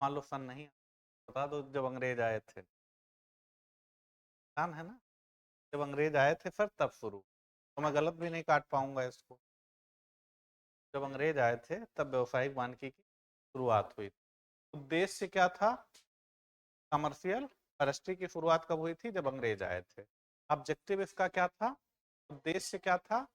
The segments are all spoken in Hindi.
मान लो सन नहीं बता दो जब अंग्रेज आए थे, आसान है ना। जब अंग्रेज आए थे फिर तब शुरू, तो मैं गलत भी नहीं काट पाऊंगा इसको। जब अंग्रेज आए थे तब व्यवसायिक वानिकी की शुरुआत हुई। उद्देश्य क्या था? कमर्शियल फॉरेस्ट्री की शुरुआत कब हुई थी? जब अंग्रेज आए थे। ऑब्जेक्टिव इसका क्या था? उद्देश्य क्या था?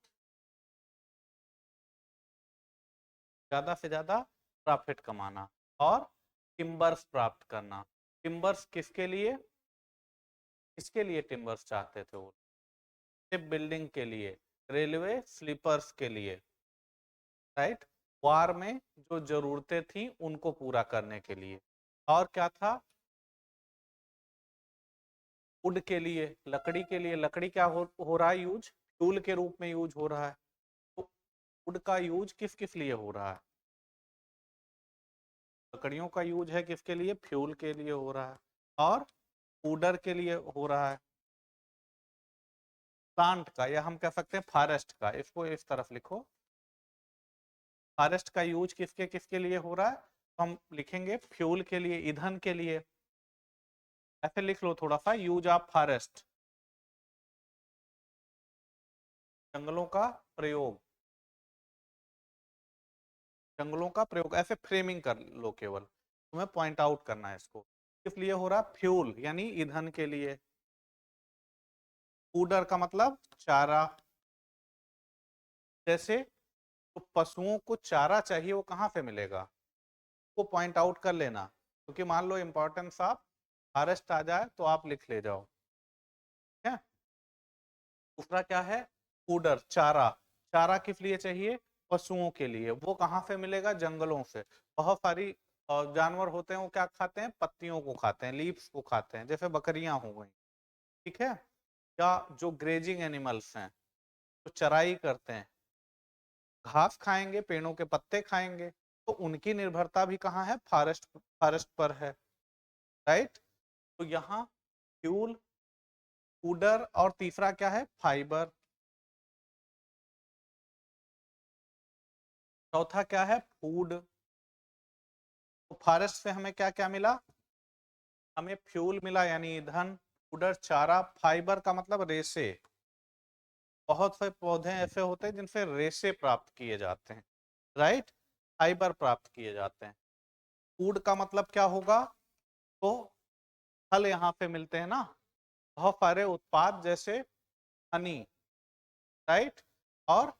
ज्यादा से ज्यादा प्रॉफिट कमाना और टिम्बर्स प्राप्त करना। टिम्बर्स किसके लिए? किसके लिए टिम्बर्स चाहते थे वो? शिप बिल्डिंग के लिए, रेलवे स्लीपर्स के लिए, राइट। वार में जो जरूरतें थी उनको पूरा करने के लिए। और क्या था? वुड के लिए, लकड़ी के लिए। लकड़ी क्या हो रहा है यूज? फ्यूल के रूप में यूज हो रहा है। तो वुड का यूज किस किस लिए हो रहा है? लकड़ियों का यूज है किसके लिए? फ्यूल के लिए हो रहा है। और वुडर के लिए हो रहा है। प्लांट का, या हम कह सकते हैं फॉरेस्ट का, इसको इस तरफ लिखो। फॉरेस्ट का यूज किसके किसके लिए हो रहा है? तो हम लिखेंगे फ्यूल के लिए, ईंधन के लिए। ऐसे लिख लो थोड़ा सा, यूज ऑफ फॉरेस्ट, जंगलों का प्रयोग। जंगलों का प्रयोग, ऐसे फ्रेमिंग कर लो केवल, तुम्हें पॉइंट आउट करना है इसको। किस लिए हो रहा? फ्यूल यानी ईंधन के लिए। फूडर का मतलब चारा। जैसे तो पशुओं को चारा चाहिए, वो कहाँ से मिलेगा? वो पॉइंट आउट कर लेना, क्योंकि मान लो इंपॉर्टेंस ऑफ फॉरेस्ट आ जाए तो आप लिख ले जाओ। ठीक है। दूसरा क्या है? फूडर, चारा। चारा किस लिए चाहिए? पशुओं के लिए। वो कहाँ से मिलेगा? जंगलों से। बहुत सारी जानवर होते हैं, वो क्या खाते हैं? पत्तियों को खाते हैं, लीव्स को खाते हैं, जैसे बकरियां हो गई। ठीक है। या जो ग्रेजिंग एनिमल्स हैं, जो चराई करते हैं, घास खाएंगे, पेड़ों के पत्ते खाएंगे, तो उनकी निर्भरता भी कहाँ है? फॉरेस्ट, फॉरेस्ट पर है, राइट। तो यहाँ फ्यूल, फूडर, और तीसरा क्या है? फाइबर। चौथा क्या है? फूड। तो फॉरेस्ट से हमें क्या क्या मिला? हमें फ्यूल मिला यानी ईंधन, फूडर चारा, फाइबर का मतलब रेशे। बहुत से पौधे ऐसे होते हैं जिनसे रेशे प्राप्त किए जाते हैं, राइट। फाइबर प्राप्त किए जाते हैं। फूड का मतलब क्या होगा? तो फल यहाँ पे मिलते हैं ना, बहुत सारे उत्पाद जैसे हनी, राइट। और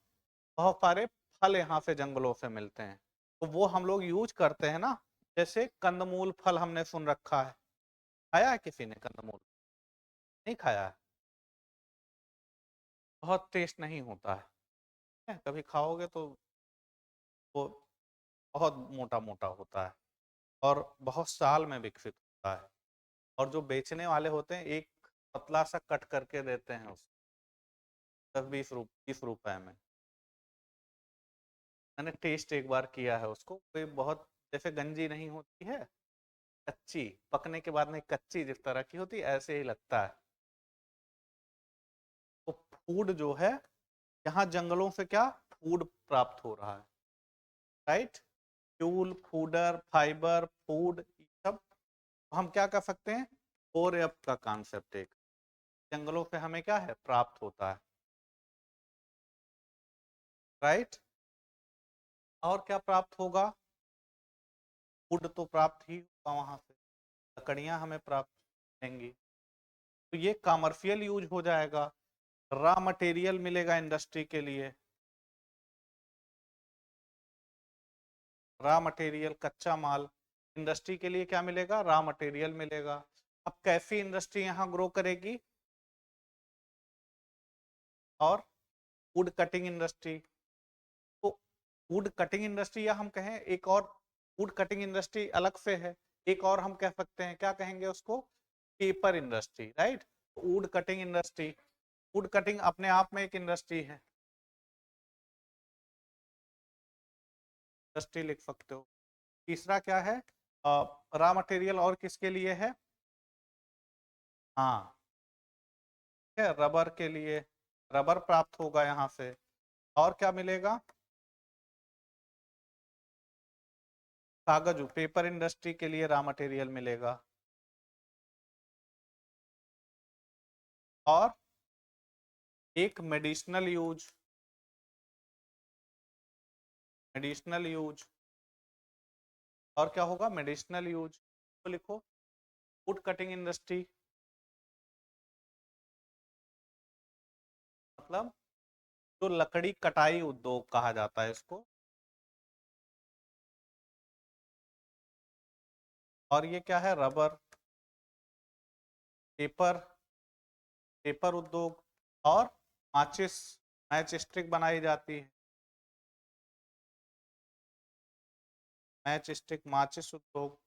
बहुत सारे फल यहाँ से जंगलों से मिलते हैं, तो वो हम लोग यूज करते हैं ना। जैसे कंदमूल फल हमने सुन रखा है, खाया है किसी ने कंदमूल? नहीं खाया है? बहुत टेस्ट नहीं होता है, कभी खाओगे तो वो बहुत मोटा मोटा होता है और बहुत साल में विकसित होता है। और जो बेचने वाले होते हैं, एक पतला सा कट करके देते हैं उसको, 10-20 रुपए में। मैंने टेस्ट एक बार किया है उसको, कोई बहुत, जैसे गंजी नहीं होती है कच्ची, पकने के बाद में कच्ची जिस तरह की होती है, ऐसे ही लगता है। तो फूड जो है, यहाँ जंगलों से क्या फूड प्राप्त हो रहा है, right. Fuel, fodder, fibre, food, सब हम क्या कर सकते हैं? और अप का कॉन्सेप्ट एक, जंगलों से हमें क्या है प्राप्त होता है, राइट। और क्या प्राप्त होगा? फूड तो प्राप्त ही होगा वहां से, लकड़ियां हमें प्राप्त होंगी, तो ये कॉमर्शियल यूज हो जाएगा। रॉ मटेरियल मिलेगा इंडस्ट्री के लिए, रॉ मटेरियल कच्चा माल। इंडस्ट्री के लिए क्या मिलेगा? रॉ मटेरियल मिलेगा। अब कैसी इंडस्ट्री यहाँ ग्रो करेगी? और वुड कटिंग इंडस्ट्री। तो वुड कटिंग इंडस्ट्री, या हम कहें एक और, वुड कटिंग इंडस्ट्री अलग से है, एक और हम कह सकते हैं, क्या कहेंगे उसको? Paper industry, right. Would cutting industry, would cutting अपने आप में एक इंडस्ट्री है, इंडस्ट्री लिख सकते हो। तीसरा क्या है? रॉ मटेरियल और किसके लिए है? हाँ, है रबर के लिए, रबर प्राप्त होगा यहाँ से। और क्या मिलेगा? कागज पेपर इंडस्ट्री के लिए रॉ मटेरियल मिलेगा। और एक मेडिसिनल यूज, मेडिसिनल यूज, और क्या होगा मेडिसिनल यूज, तो लिखो वुड कटिंग इंडस्ट्री, मतलब जो लकड़ी कटाई उद्योग कहा जाता है इसको। और ये क्या है रबर, पेपर, पेपर उद्योग, और माचिस, मैच स्टिक बनाई जाती है, मैच स्टिक माचिस उद्योग।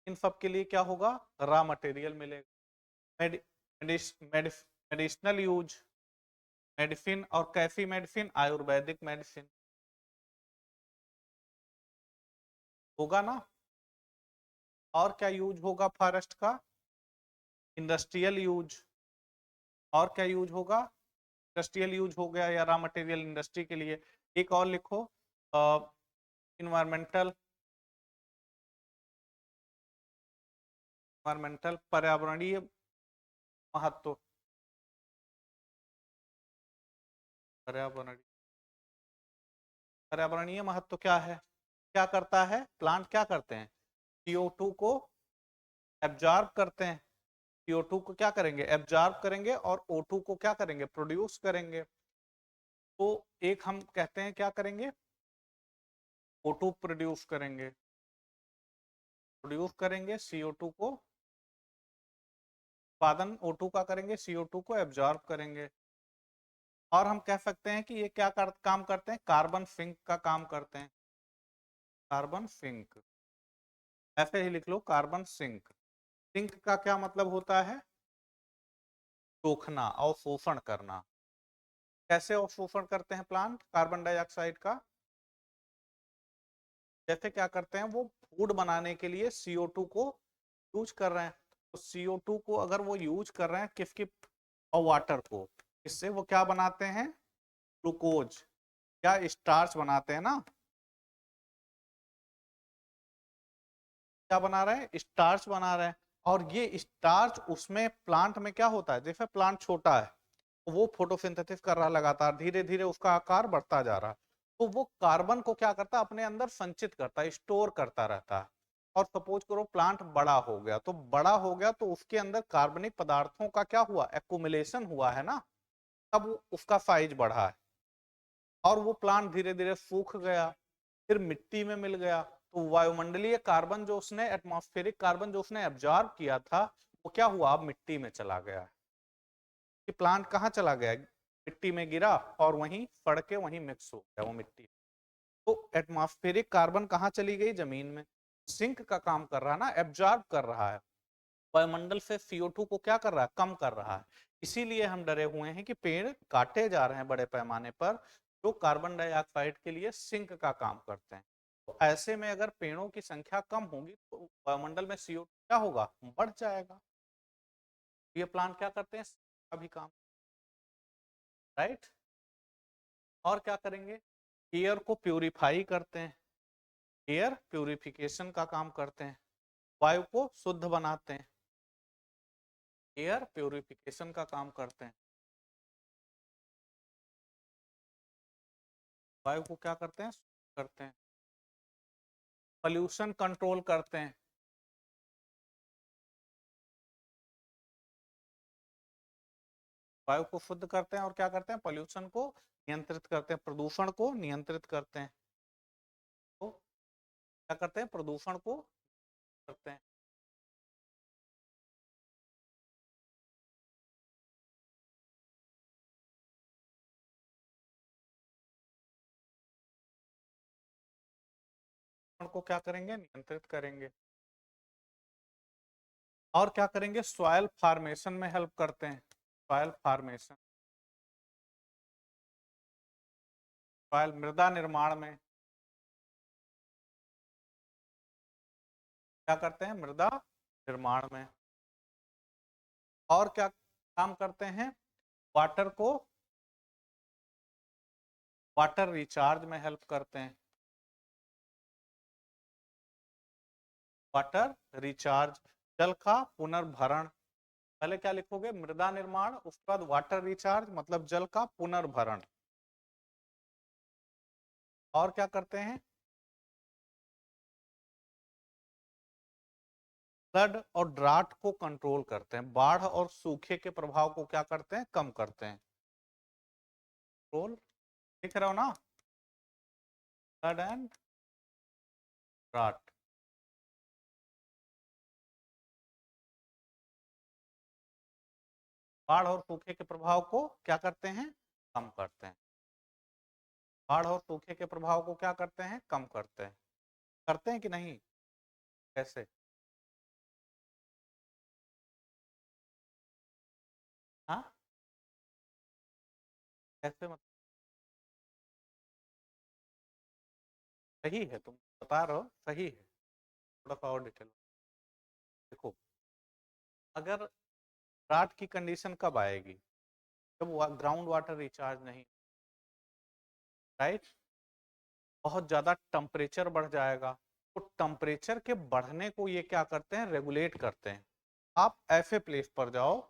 इन सब के लिए क्या होगा रॉ मटेरियल मिलेगा। मेडिसिनल यूज, मेडिसिन, और कैसी मेडिसिन, आयुर्वेदिक मेडिसिन होगा ना। और क्या यूज होगा फॉरेस्ट का, इंडस्ट्रियल यूज, और क्या यूज होगा, इंडस्ट्रियल यूज हो गया या रॉ मटेरियल इंडस्ट्री के लिए। एक और लिखो इन्वायरमेंटल, इन्वायरमेंटल पर्यावरणीय महत्व, पर्यावरणीय, पर्यावरणीय महत्व क्या है, क्या करता है प्लांट, क्या करते हैं CO2 को एब्जॉर्ब करते हैं, CO2 को क्या करेंगे एब्जॉर्ब करेंगे, और O2 को क्या करेंगे प्रोड्यूस करेंगे। तो एक हम कहते हैं क्या करेंगे O2 प्रोड्यूस करेंगे, प्रोड्यूस करेंगे CO2 को, उत्पादन O2 का करेंगे, CO2 को एब्जॉर्ब करेंगे। और हम कह सकते हैं कि ये क्या काम करते हैं, कार्बन सिंक का काम करते हैं, कार्बन सिंक, ऐसे ही लिख लो कार्बन सिंक। सिंक का क्या मतलब होता है, सोखना, अवशोषण करना। कैसे अवशोषण करते हैं प्लांट कार्बन डाइऑक्साइड का, जैसे क्या करते हैं वो फूड बनाने के लिए CO2 को यूज कर रहे हैं, तो CO2 को अगर वो यूज कर रहे हैं किसकी, और वाटर को, इससे वो क्या बनाते हैं ग्लूकोज, क्या स्टार्च बनाते हैं ना, क्या बना रहे हैं स्टार्च बना रहे हैं। और ये स्टार्च उसमें प्लांट में क्या होता है, जैसे प्लांट छोटा है तो वो फोटोसिंथेसिस कर रहा है लगातार, धीरे धीरे उसका आकार बढ़ता जा रहा है, तो वो कार्बन को क्या करता है अपने अंदर संचित करता है, स्टोर करता रहता है। और सपोज करो प्लांट बड़ा हो गया, तो बड़ा हो गया तो उसके अंदर कार्बनिक पदार्थों का क्या हुआ एक्युमुलेशन हुआ है ना, तब उसका साइज बढ़ा है, और वो प्लांट धीरे धीरे सूख गया, फिर मिट्टी में मिल गया, तो वायुमंडलीय कार्बन जो उसने एटमॉस्फेरिक कार्बन जो उसने एब्जॉर्ब किया था वो क्या हुआ अब मिट्टी में चला गया, कि प्लांट कहाँ चला गया मिट्टी में गिरा, और वहीं सड़ के वहीं मिक्स हो गया वो मिट्टी। तो एटमॉस्फेरिक कार्बन कहाँ चली गई जमीन में, सिंक का काम कर रहा है ना, एब्जॉर्ब कर रहा है, वायुमंडल से CO2 को क्या कर रहा है कम कर रहा है। इसीलिए हम डरे हुए हैं कि पेड़ काटे जा रहे हैं बड़े पैमाने पर, जो कार्बन डाइऑक्साइड के लिए सिंक का काम करते हैं। तो ऐसे में अगर पेड़ों की संख्या कम होगी तो वायुमंडल में CO2 क्या होगा बढ़ जाएगा। ये प्लांट क्या करते हैं अभी काम, राइट। और क्या करेंगे एयर को प्यूरिफाई करते हैं, एयर प्यूरिफिकेशन का काम करते हैं, वायु को शुद्ध बनाते हैं, एयर प्यूरिफिकेशन का काम करते हैं, वायु को क्या करते हैं करते हैं, पॉल्यूशन कंट्रोल करते हैं, वायु को शुद्ध करते हैं, और क्या करते हैं पॉल्यूशन को नियंत्रित करते हैं, प्रदूषण को नियंत्रित करते हैं। तो क्या करते हैं प्रदूषण को करते हैं, को क्या करेंगे नियंत्रित करेंगे। और क्या करेंगे सॉइल फार्मेशन में हेल्प करते हैं, सॉइल फार्मेशन, सॉइल मृदा निर्माण में क्या करते हैं मृदा निर्माण में। और क्या काम करते हैं वाटर को वाटर रिचार्ज में हेल्प करते हैं। वाटर रिचार्ज, जल का पुनर्भरण। पहले क्या लिखोगे? मृदा निर्माण, उसके बाद वाटर रिचार्ज मतलब जल का पुनर्भरण। और क्या करते हैं? फ्लड और ड्राट को कंट्रोल करते हैं। बाढ़ और सूखे के प्रभाव को क्या करते हैं? कम करते हैं। कंट्रोल, लिख रहे हो ना? Flood and drought. बाढ़ और सूखे के प्रभाव को क्या करते हैं? कम करते हैं। बाढ़ और सूखे के प्रभाव को क्या करते हैं? कम करते हैं। करते हैं कि नहीं? कैसे? हाँ, कैसे मतलब? सही है, तुम बता रहे हो सही है। थोड़ा सा और डिटेल देखो। अगर ड्राट की कंडीशन कब आएगी? जब ग्राउंड वाटर रिचार्ज नहीं, राइट? बहुत ज्यादा टेम्परेचर बढ़ जाएगा। तो टेम्परेचर के बढ़ने को ये क्या करते हैं? रेगुलेट करते हैं। आप ऐसे प्लेस पर जाओ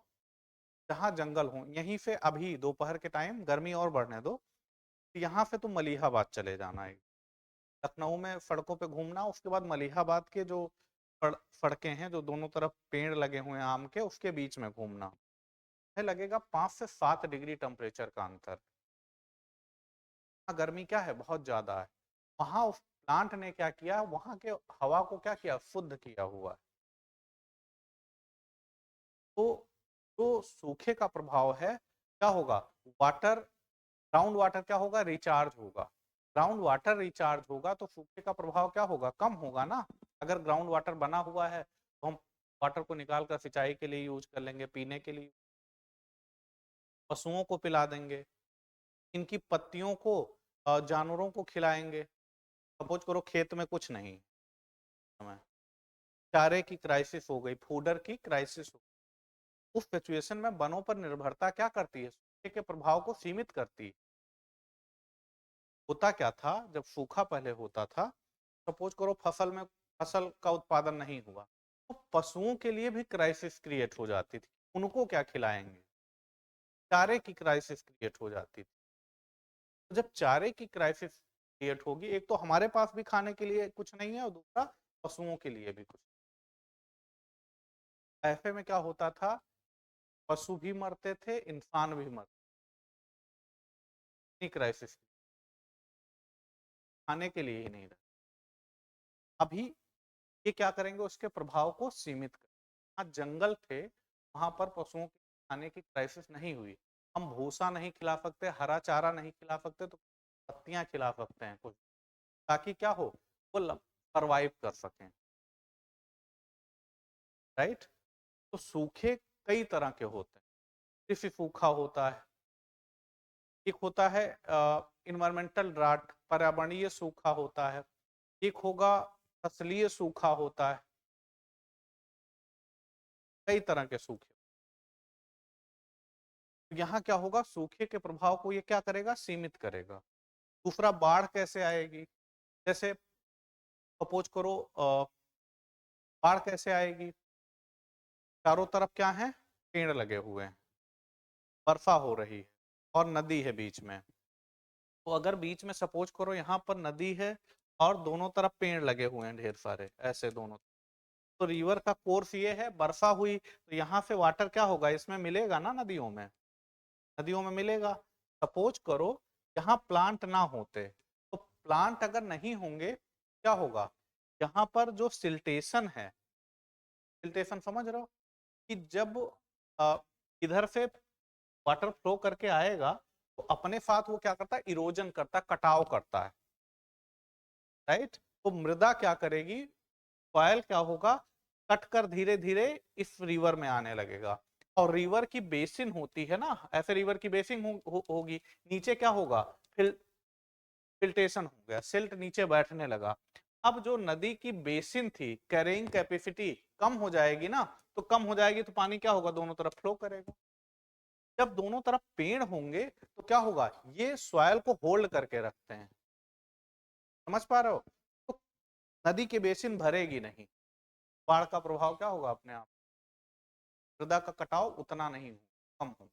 जहां जंगल हो। यहीं से अभी दोपहर के टाइम गर्मी और बढ़ने दो, यहाँ से तुम मलिहाबाद चले जाना है। लखनऊ में सड़कों पे घूमना, उसके बाद मलिहाबाद के जो सड़कें हैं जो दोनों तरफ पेड़ लगे हुए हैं आम के, उसके बीच में घूमना है। लगेगा 5 से 7 डिग्री टेम्परेचर का अंतर। गर्मी क्या है? बहुत ज्यादा है। वहां उस प्लांट ने क्या किया? वहां के हवा को क्या किया? शुद्ध किया हुआ है। तो जो सूखे का प्रभाव है क्या होगा? वाटर, ग्राउंड वाटर क्या होगा? रिचार्ज होगा। ग्राउंड वाटर रिचार्ज होगा तो सूखे का प्रभाव क्या होगा? कम होगा ना। अगर ग्राउंड वाटर बना हुआ है तो हम वाटर को निकाल कर सिंचाई के लिए यूज कर लेंगे, पीने के लिए, पशुओं को पिला देंगे, इनकी पत्तियों को जानवरों को खिलाएंगे। सपोज करो खेत में कुछ नहीं, हमें चारे की क्राइसिस हो गई, फूडर की क्राइसिस हो गई। उस सिचुएशन में वनों पर निर्भरता क्या करती है? सूखे के प्रभाव को सीमित करती है। होता क्या था जब सूखा पहले होता था? सपोज करो फसल में, फसल का उत्पादन नहीं हुआ तो पशुओं के लिए भी क्राइसिस क्रिएट हो जाती थी। उनको क्या खिलाएंगे? चारे की क्राइसिस क्रिएट हो जाती थी। तो जब चारे की क्राइसिस क्रिएट होगी, एक तो हमारे पास भी खाने के लिए कुछ नहीं है और दूसरा पशुओं के लिए भी कुछ। ऐसे में क्या होता था? पशु भी मरते थे, इंसान भी मरते। क्राइसिस, खाने के लिए ही नहीं रहा। अभी ये क्या करेंगे? उसके प्रभाव को सीमित कर। जहाँ जंगल थे वहां पर पशुओं के खाने की क्राइसिस नहीं हुई। हम भूसा नहीं खिला सकते, हरा चारा नहीं खिला सकते, तो पत्तियां खिला सकते हैं कुछ, ताकि क्या हो? वो सरवाइव कर सकें, राइट? तो सूखे कई तरह के होते हैं। कृषि सूखा होता है, एक होता है इन्वायरमेंटल ड्राट, पर्यावरणीय सूखा होता है, एक होगा फसलीय सूखा होता है। कई तरह के सूखे। यहाँ क्या होगा? सूखे के प्रभाव को ये क्या करेगा? सीमित करेगा। दूसरा, बाढ़ कैसे आएगी? जैसे सपोज करो बाढ़ कैसे आएगी? चारों तरफ क्या है? पेड़ लगे हुए हैं, वर्षा हो रही है और नदी है बीच में। तो अगर बीच में सपोज करो यहाँ पर नदी है और दोनों तरफ पेड़ लगे हुए हैं ढेर सारे, ऐसे दोनों, तो रिवर का कोर्स ये है, वर्षा हुई तो यहाँ से वाटर क्या होगा? इसमें मिलेगा ना, नदियों में, नदियों में मिलेगा। सपोज करो यहाँ प्लांट ना होते, तो प्लांट अगर नहीं होंगे क्या होगा? यहाँ पर जो सिल्टेशन है, सिल्टेशन समझ रहे हो कि जब अ, इधर से वाटर फ्लो करके आएगा तो अपने साथ वो क्या करता है? इरोजन करता है, कटाव करता है, राइट? तो मृदा क्या करेगी? सॉइल क्या होगा? कट कर धीरे धीरे इस रिवर में आने लगेगा। और रिवर की बेसिन होती है ना, ऐसे रिवर की बेसिन होगी, नीचे क्या होगा? फिल्टेशन हो गया, सिल्ट नीचे बैठने लगा। अब जो नदी की बेसिन थी, कैरिंग कैपेसिटी कम हो जाएगी ना, तो कम हो जाएगी तो पानी क्या होगा? दोनों तरफ फ्लो करेगा। जब दोनों तरफ पेड़ होंगे तो क्या होगा, ये सॉइल को होल्ड करके रखते हैं। समझ पा रहे हो? तो नदी के बेसिन भरेगी नहीं, बाढ़ का प्रभाव क्या होगा, अपने आप मृदा का कटाव उतना नहीं हो, कम हो।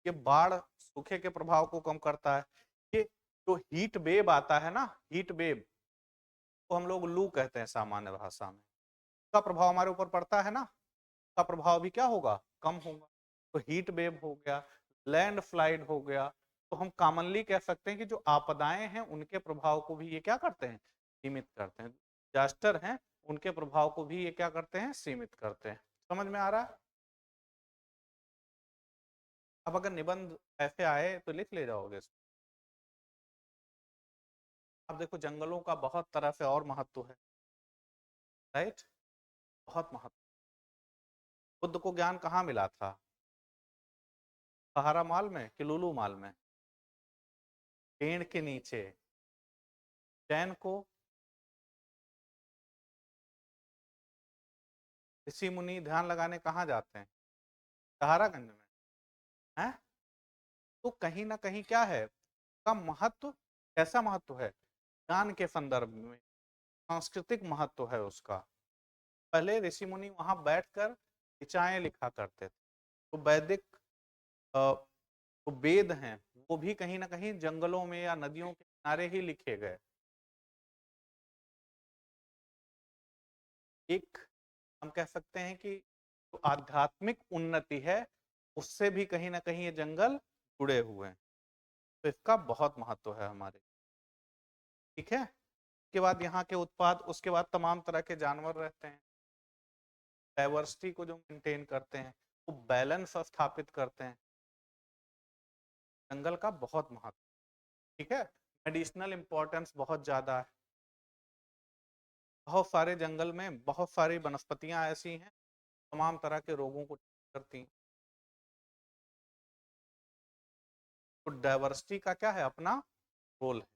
ये बाढ़ सूखे के प्रभाव को कम करता है। ये जो हीट वेव आता है ना, हीट वेव को हम लोग लू कहते हैं सामान्य भाषा में, उसका प्रभाव हमारे ऊपर पड़ता है ना, का प्रभाव भी क्या होगा, कम होगा। तो हीट वेव हो गया, लैंड फ्लाइड हो गया, तो हम कॉमनली कह सकते हैं कि जो आपदाएं हैं उनके प्रभाव को भी ये क्या करते हैं, सीमित करते हैं। डिजास्टर हैं उनके प्रभाव को भी ये क्या करते हैं, सीमित करते हैं। समझ में आ रहा है? अब अगर निबंध ऐसे आए तो लिख ले जाओगे। अब देखो जंगलों का बहुत तरह से और महत्व है, राइट, बहुत महत्व। बुद्ध को ज्ञान कहाँ मिला था, सहारा माल में कि लुलु माल में, पेड़ के नीचे। जैन को ऋषि मुनि ध्यान लगाने कहाँ जाते हैं, सहारागंज में, है? तो कहीं ना कहीं क्या है का महत्व, कैसा महत्व है, ज्ञान के संदर्भ में सांस्कृतिक महत्व है उसका। पहले ऋषि मुनि वहां बैठकर ऋचाएं लिखा करते थे, तो वैदिक तो वेद हैं वो भी कहीं ना कहीं जंगलों में या नदियों के किनारे ही लिखे गए। एक हम कह सकते हैं कि जो आध्यात्मिक उन्नति है उससे भी कहीं ना कहीं ये जंगल जुड़े हुए हैं, तो इसका बहुत महत्व है हमारे। ठीक है, उसके बाद यहाँ के उत्पाद, उसके बाद तमाम तरह के जानवर रहते हैं, डाइवर्सिटी को जो मेंटेन करते हैं, वो बैलेंस स्थापित करते हैं। जंगल का बहुत महत्व, ठीक है। मेडिसिनल इंपॉर्टेंस बहुत ज्यादा है, बहुत सारे जंगल में बहुत सारी वनस्पतियां ऐसी हैं तमाम तरह के रोगों को ठीक करती हैं। तो डाइवर्सिटी का क्या है, अपना रोल है।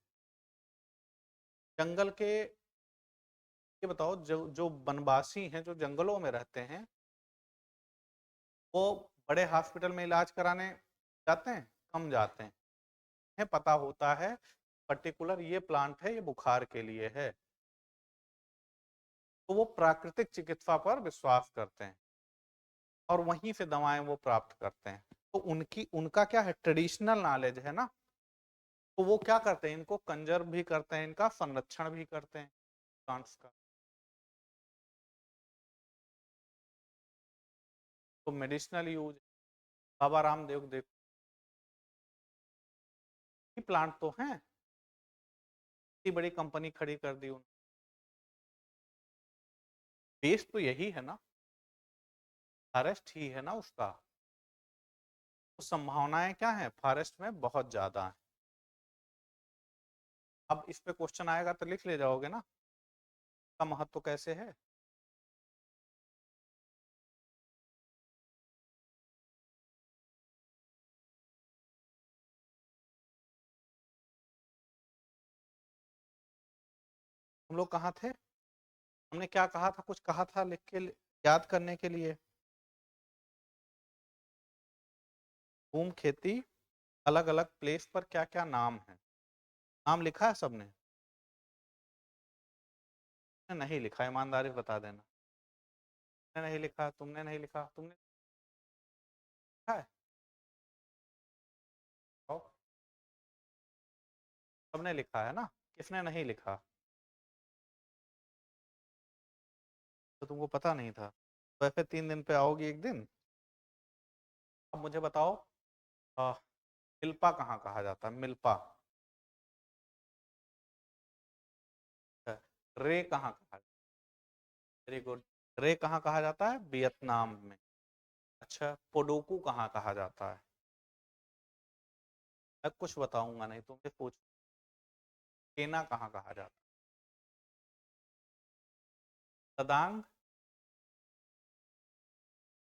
जंगल के ये बताओ, जो जो वनवासी हैं जो जंगलों में रहते हैं, वो बड़े हॉस्पिटल में इलाज कराने जाते हैं, कम जाते हैं। उन्हें पता होता है पर्टिकुलर ये प्लांट है, ये बुखार के लिए है, तो वो प्राकृतिक चिकित्सा पर विश्वास करते हैं और वहीं से दवाएं वो प्राप्त करते हैं। तो उनका क्या है, ट्रेडिशनल नॉलेज है ना, तो वो क्या करते हैं, इनको कंजर्व भी करते हैं, इनका संरक्षण भी करते हैं प्लांट्स का। तो मेडिसिनल यूज, बाबा रामदेव देखो, प्लांट तो हैं, इतनी बड़ी कंपनी खड़ी कर दी उन्होंने, बेस तो यही है ना, फॉरेस्ट ही है ना उसका। तो संभावनाएं क्या है फॉरेस्ट में, बहुत ज्यादा है। अब इस पे क्वेश्चन आएगा तो लिख ले जाओगे ना, का महत्व कैसे है। हम लोग कहाँ थे, हमने क्या कहा था, कुछ कहा था लिख के याद करने के लिए। भूम खेती, अलग अलग प्लेस पर क्या क्या नाम है, नाम लिखा है सबने, नहीं लिखा, ईमानदारी बता देना। नहीं लिखा, तुमने नहीं लिखा, तुमने लिखा है, सबने लिखा है ना, किसने नहीं लिखा, तो तुमको पता नहीं था। तो ऐसे 3 दिन पे आओगी एक दिन। अब मुझे बताओ, आ, मिल्पा कहाँ कहा जाता है, मिल्पा, रे कहाँ कहा, वेरी गुड, रे कहाँ कहा जाता है, वियतनाम में। अच्छा, पोडोकू कहाँ कहा जाता है, मैं कुछ बताऊंगा नहीं, तुमसे पूछ, केना कहाँ कहा जाता है, तदांग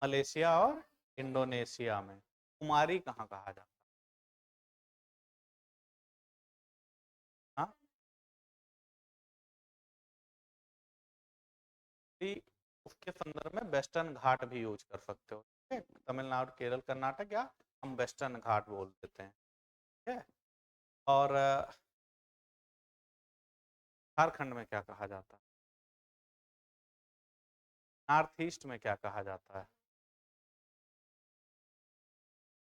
मलेशिया और इंडोनेशिया में। कुमारी कहाँ कहा जाता है, हाँ, भी उसके संदर्भ में वेस्टर्न घाट भी यूज कर सकते हो। ठीक है, तमिलनाडु, केरल, कर्नाटक, या हम वेस्टर्न घाट बोल देते हैं। ठीक है, और झारखंड में क्या कहा जाता है? नॉर्थ ईस्ट में क्या कहा जाता है?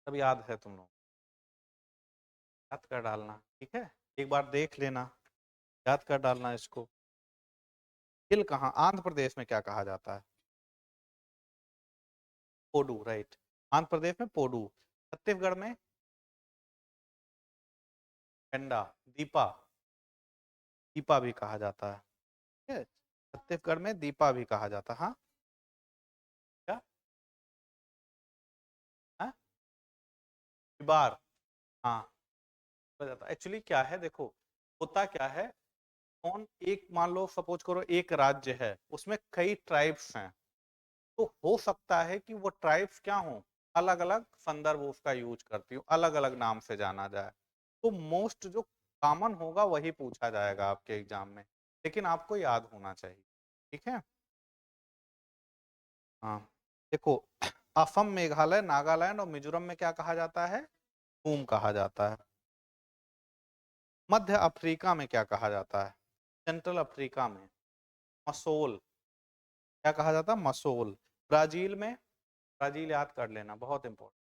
सब याद है तुम लोग? याद कर डालना, ठीक है, एक बार देख लेना, याद कर डालना इसको। हिल कहाँ, आंध्र प्रदेश में क्या कहा जाता है? पोडू, राइट, आंध्र प्रदेश में पोडू। छत्तीसगढ़ में पेंडा, दीपा, दीपा भी कहा जाता है। ठीक है, छत्तीसगढ़ में दीपा भी कहा जाता है। हाँ, क्या? हाँ, बार, हाँ, एक्चुअली क्या है, देखो होता क्या है, कौन एक, मान लो सपोज करो एक राज्य है, उसमें कई ट्राइब्स हैं, तो हो सकता है कि वो ट्राइब्स क्या हो, अलग अलग संदर्भ उसका यूज करती हो, अलग अलग नाम से जाना जाए, तो मोस्ट जो कॉमन होगा वही पूछा जाएगा आपके एग्जाम में, लेकिन आपको याद होना चाहिए। ठीक है, हाँ, देखो असम, मेघालय, नागालैंड और मिजोरम में क्या कहा जाता है? कूम कहा जाता है। मध्य अफ्रीका में क्या कहा जाता है? सेंट्रल अफ्रीका में मसोल, क्या कहा जाता है? मसोल। ब्राजील में, ब्राजील याद कर लेना, बहुत इंपॉर्टेंट,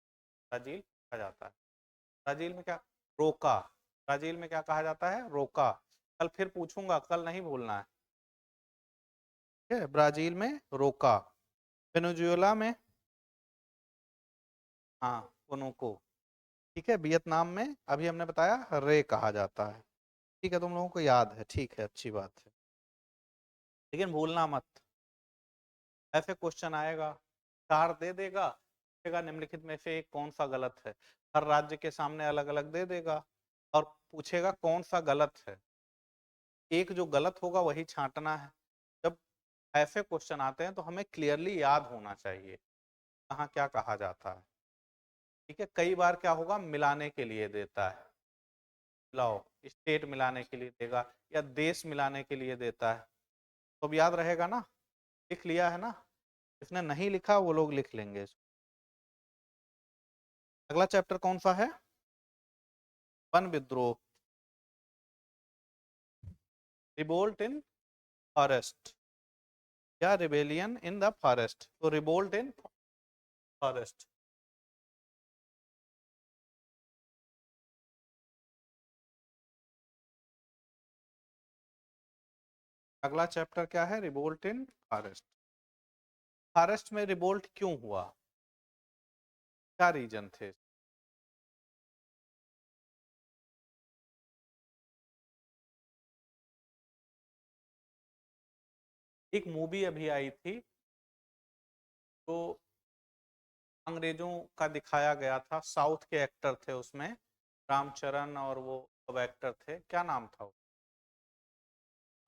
ब्राजील कहा जाता है। ब्राजील में क्या? रोका, ब्राजील में क्या कहा जाता है? रोका। कल फिर पूछूंगा, कल नहीं भूलना है। ठीक है, ब्राजील में रोका। वेनेजुएला में, हाँ, कोनोको। ठीक है, वियतनाम में अभी हमने बताया रे कहा जाता है। ठीक है, तुम लोगों को याद है, ठीक है, अच्छी बात है, लेकिन भूलना मत, ऐसे क्वेश्चन आएगा, चार दे देगा, पूछेगा निम्नलिखित में से एक कौन सा गलत है, हर राज्य के सामने अलग अलग दे देगा और पूछेगा कौन सा गलत है, एक जो गलत होगा वही छांटना है। जब ऐसे क्वेश्चन आते हैं तो हमें क्लियरली याद होना चाहिए कहाँ क्या कहा जाता है। ठीक है, कई बार क्या होगा, मिलाने के लिए देता है, मिलाओ, स्टेट मिलाने के लिए देगा या देश मिलाने के लिए देता है, तो अब याद रहेगा ना, लिख लिया है ना, इसने नहीं लिखा वो लोग लिख लेंगे। अगला चैप्टर कौन सा है? वन विद्रोह, रिवोल्ट इन फॉरेस्ट, या रिबेलियन इन द फॉरेस्ट, तो रिवोल्ट इन फॉरेस्ट। अगला चैप्टर क्या है? Revolt in forest. फॉरेस्ट में रिवोल्ट क्यों हुआ, क्या रीजन थे? एक मूवी अभी आई थी तो अंग्रेजों का दिखाया गया था, साउथ के एक्टर थे उसमें, रामचरण और वो सब एक्टर थे, क्या नाम था वो?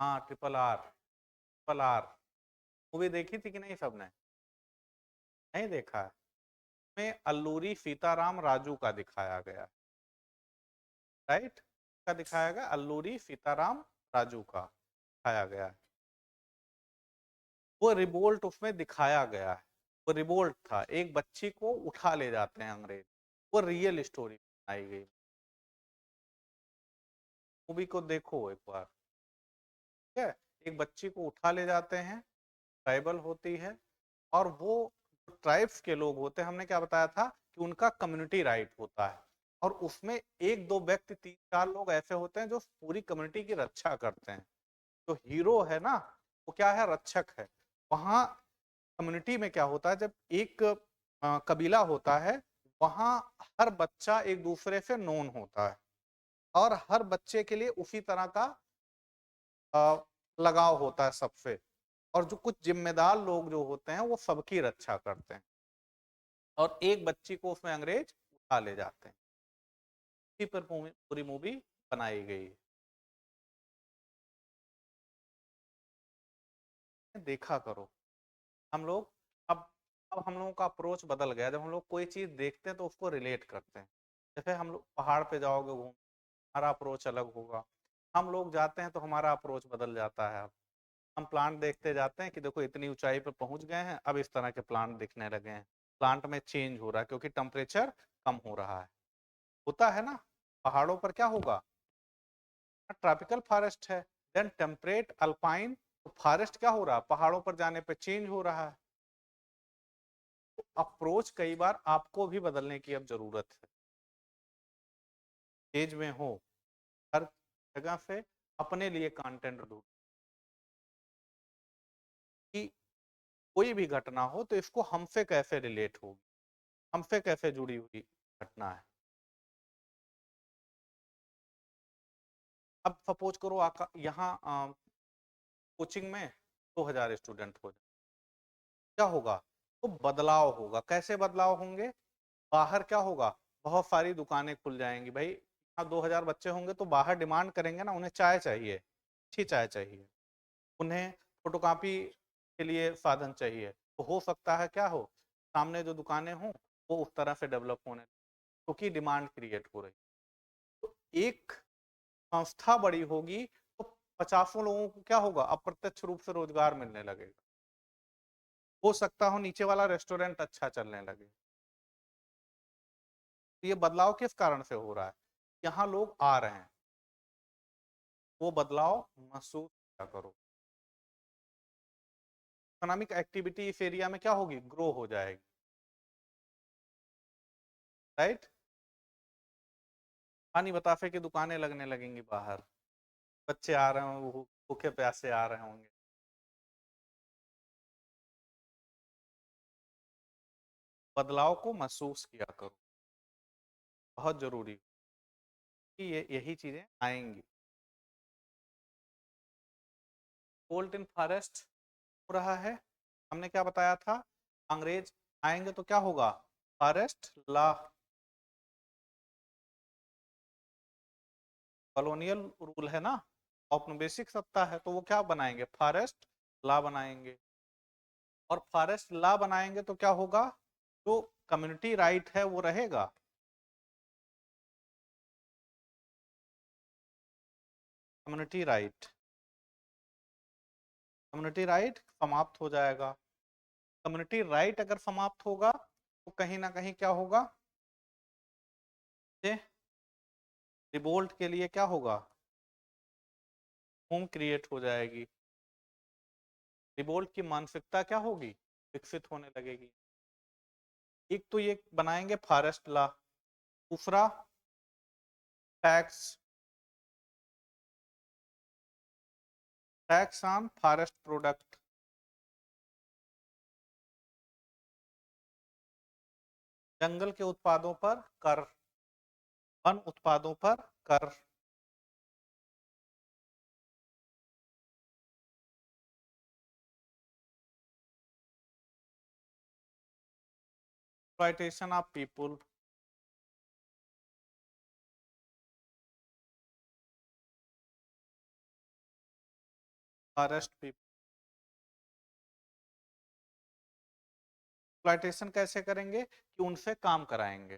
हाँ, triple R, triple R. Movie देखी थी कि नहीं सबने? नहीं देखा है? में अल्लूरी सीताराम राजू का दिखाया गया, राइट, का दिखाया गया, अल्लूरी सीताराम राजू का दिखाया गया है। वो रिवोल्ट उसमें दिखाया गया है, वो रिवोल्ट था, एक बच्ची को उठा ले जाते हैं अंग्रेज, वो रियल स्टोरी बनाई गई। मूवी को देखो एक बार। ठीक है, एक बच्ची को उठा ले जाते हैं, ट्राइबल होती है, और वो ट्राइब्स के लोग होते हैं, हमने क्या बताया था कि उनका कम्युनिटी राइट होता है, और उसमें एक दो व्यक्ति, तीन चार लोग ऐसे होते हैं जो पूरी कम्युनिटी की रक्षा करते हैं। तो हीरो है ना, वो क्या है? रक्षक है। वहां कम्युनिटी में क्या होता है, जब एक कबीला होता है, वहां हर बच्चा एक दूसरे से नोन होता है, और हर बच्चे के लिए उसी तरह का लगाव होता है सबसे, और जो कुछ जिम्मेदार लोग जो होते हैं वो सबकी रक्षा करते हैं, और एक बच्ची को उसमें अंग्रेज उठा ले जाते हैं। इसी पर पूरी मूवी बनाई गई है, देखा करो। हम लोग अब अब हम लोगों का अप्रोच बदल गया, जब हम लोग कोई चीज देखते हैं तो उसको रिलेट करते हैं। जैसे हम लोग पहाड़ पे जाओगे घूम, हमारा अप्रोच अलग होगा, हम लोग जाते हैं तो हमारा अप्रोच बदल जाता है। अब हम प्लांट देखते जाते हैं कि देखो इतनी ऊंचाई पर पहुंच गए हैं, अब इस तरह के प्लांट दिखने लगे हैं, प्लांट में चेंज हो रहा है क्योंकि टेम्परेचर कम हो रहा है। होता है ना, पहाड़ों पर क्या होगा, ट्रॉपिकल फॉरेस्ट है, देन टेम्परेट अल्पाइन, तो फॉरेस्ट क्या हो रहा है, पहाड़ों पर जाने पे चेंज हो रहा है। तो अप्रोच कई बार आपको भी बदलने की अब जरूरत है। एज में हो, हर जगह से अपने लिए कंटेंट ढूंढ कि कोई भी घटना हो तो इसको हमसे कैसे रिलेट होगी, हमसे कैसे जुड़ी हुई घटना है। अब सपोज करो आका यहाँ कोचिंग में 2000 स्टूडेंट हो जाए, क्या होगा, तो बदलाव होगा। कैसे बदलाव होंगे, बाहर क्या होगा, बहुत सारी दुकानें खुल जाएंगी। भाई यहाँ 2000 बच्चे होंगे तो बाहर डिमांड करेंगे ना, उन्हें चाय चाहिए, अच्छी चाय चाहिए, उन्हें फोटोकॉपी के लिए साधन चाहिए। तो हो सकता है क्या हो, सामने जो दुकानें हों वो उस तरह से डेवलप होने, क्योंकि डिमांड क्रिएट हो रही। तो एक संस्था बड़ी होगी तो पचासों लोगों को क्या होगा, अप्रत्यक्ष रूप से रोजगार मिलने लगेगा। हो सकता हो नीचे वाला रेस्टोरेंट अच्छा चलने लगे। तो ये बदलाव किस कारण से हो रहा है, यहाँ लोग आ रहे हैं, वो बदलाव महसूस क्या करो। इकोनॉमिक एक्टिविटी इस एरिया में क्या होगी, ग्रो हो जाएगी, राइट। पानी बतासे की दुकानें लगने लगेंगी बाहर, बच्चे आ रहे होंगे, भूखे प्यासे आ रहे होंगे। बदलाव को महसूस किया करो, बहुत जरूरी कि ये यही चीजें आएंगी। कोल्ड इन फॉरेस्ट हो रहा है, हमने क्या बताया था, अंग्रेज आएंगे तो क्या होगा, फॉरेस्ट लॉ, कॉलोनियल रूल है ना, औपनिवेशिक सत्ता है, तो वो क्या बनाएंगे, फॉरेस्ट लॉ बनाएंगे। और फॉरेस्ट लॉ बनाएंगे तो क्या होगा, जो कम्युनिटी राइट है वो रहेगा। कम्युनिटी राइट, कम्युनिटी राइट समाप्त हो जाएगा। कम्युनिटी राइट अगर समाप्त होगा तो कहीं ना कहीं क्या होगा, रिवोल्ट के लिए क्या होगा, होम क्रिएट हो जाएगी। रिवोल्ट की मानसिकता क्या होगी, विकसित होने लगेगी। एक तो ये बनाएंगे फॉरेस्ट लॉ, दूसरा tax, tax on forest product, जंगल के उत्पादों पर कर, वन उत्पादों पर कर। Exploitation of people, forest people. Exploitation कैसे करेंगे, कि उनसे काम कराएंगे,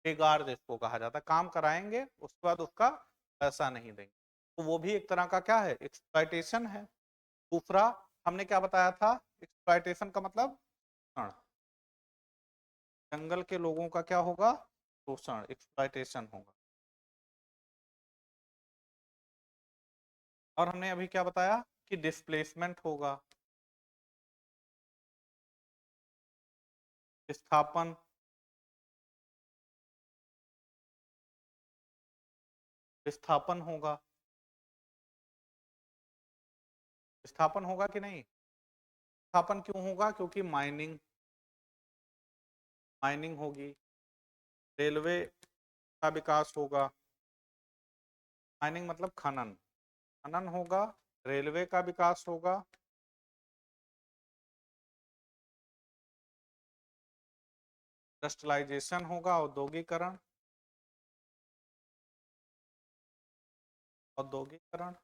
बेगार जिसको कहा जाता है, काम कराएंगे उसके बाद उसका पैसा नहीं देंगे, तो वो भी एक तरह का क्या है, एक्सप्लॉयटेशन है। दूसरा हमने क्या बताया था, एक्सप्लॉयटेशन का मतलब शोषण, जंगल के लोगों का क्या होगा, शोषण, एक्सप्लॉयटेशन होगा। और हमने अभी क्या बताया कि डिस्प्लेसमेंट होगा, विस्थापन, विस्थापन होगा, विस्थापन होगा कि नहीं, विस्थापन क्यों होगा, क्योंकि माइनिंग, माइनिंग होगी, रेलवे का विकास होगा, माइनिंग मतलब खनन, खनन होगा, रेलवे का विकास होगा, इंडस्ट्रियलाइजेशन होगा, औद्योगिकरण, औद्योगिकरण,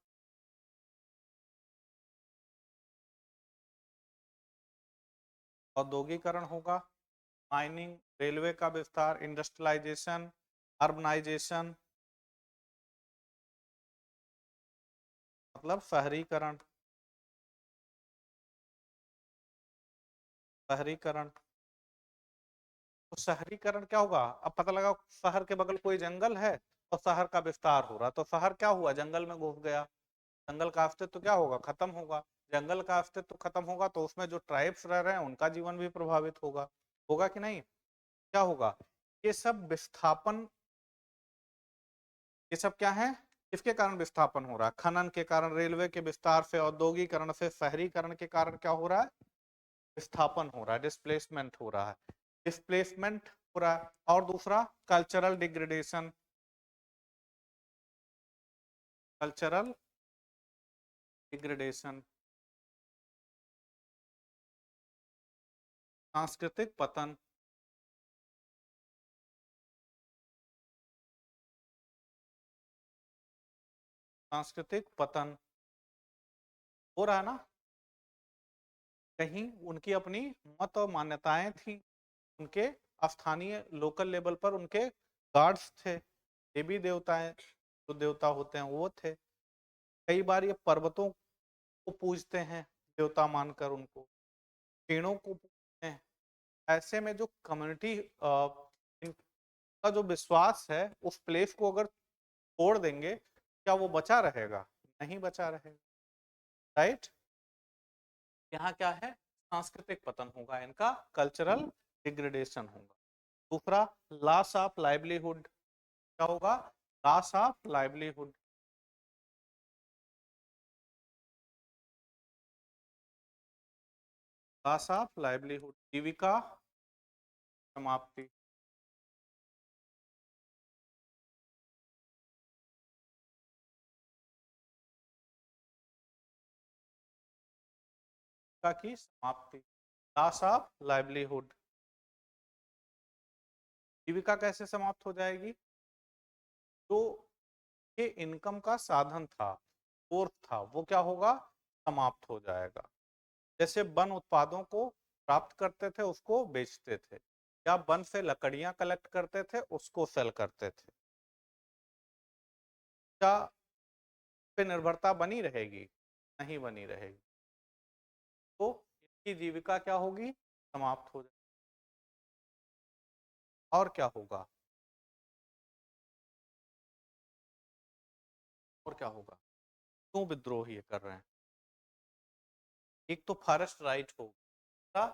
औद्योगिकरण होगा, माइनिंग, रेलवे का विस्तार, इंडस्ट्रियलाइजेशन, अर्बनाइजेशन मतलब शहरीकरण, शहरीकरण। तो शहरीकरण क्या होगा, अब पता लगा शहर के बगल कोई जंगल है और शहर का विस्तार हो रहा, तो शहर क्या हुआ, जंगल में घुस गया, जंगल का अस्तित्व क्या होगा, खत्म होगा। जंगल का अस्तित्व खत्म होगा तो उसमें जो ट्राइब्स रह रहे हैं उनका जीवन भी प्रभावित होगा, होगा कि नहीं, क्या होगा, ये सब विस्थापन, ये सब क्या है, किसके कारण विस्थापन हो रहा है, खनन के कारण, रेलवे के विस्तार से, औद्योगिकरण से, शहरीकरण के कारण क्या हो रहा है, विस्थापन हो रहा है, डिस्प्लेसमेंट हो रहा है, डिस्प्लेसमेंट हो रहा है। और दूसरा कल्चरल डिग्रेडेशन, कल्चरल डिग्रेडेशन, सांस्कृतिक पतन, सांस्कृतिक पतन हो रहा है ना, कहीं उनकी अपनी मत और मान्यताएं थी, उनके स्थानीय लोकल लेवल पर उनके गॉड्स थे, देवी देवताएं जो देवता होते हैं वो थे, कई बार ये पर्वतों को पूजते हैं देवता मानकर, उनको पेड़ों को पूजते हैं। ऐसे में जो कम्युनिटी का जो विश्वास है उस प्लेस को अगर तोड़ देंगे, क्या वो बचा रहेगा, नहीं बचा रहेगा, राइट। यहाँ क्या है, सांस्कृतिक पतन होगा इनका, कल्चरल डिग्रेडेशन होगा। दूसरा लॉस ऑफ लाइवलीहुड, क्या होगा, loss of livelihood, loss of livelihood, जीविका समाप्ति, की समाप्ति, लॉस ऑफ लाइवलीहुड। जीविका कैसे समाप्त हो जाएगी, जो ये इनकम का साधन था, सोर्स था, वो क्या होगा, समाप्त हो जाएगा। जैसे वन उत्पादों को प्राप्त करते थे उसको बेचते थे, या वन से लकड़ियां कलेक्ट करते थे उसको सेल करते थे, क्या पे निर्भरता बनी रहेगी, नहीं बनी रहेगी, तो इसकी जीविका क्या होगी, समाप्त हो जाएगी। और क्या होगा, और क्या होगा, क्यों विद्रोह ये कर रहे हैं, एक तो फॉरेस्ट राइट होगा,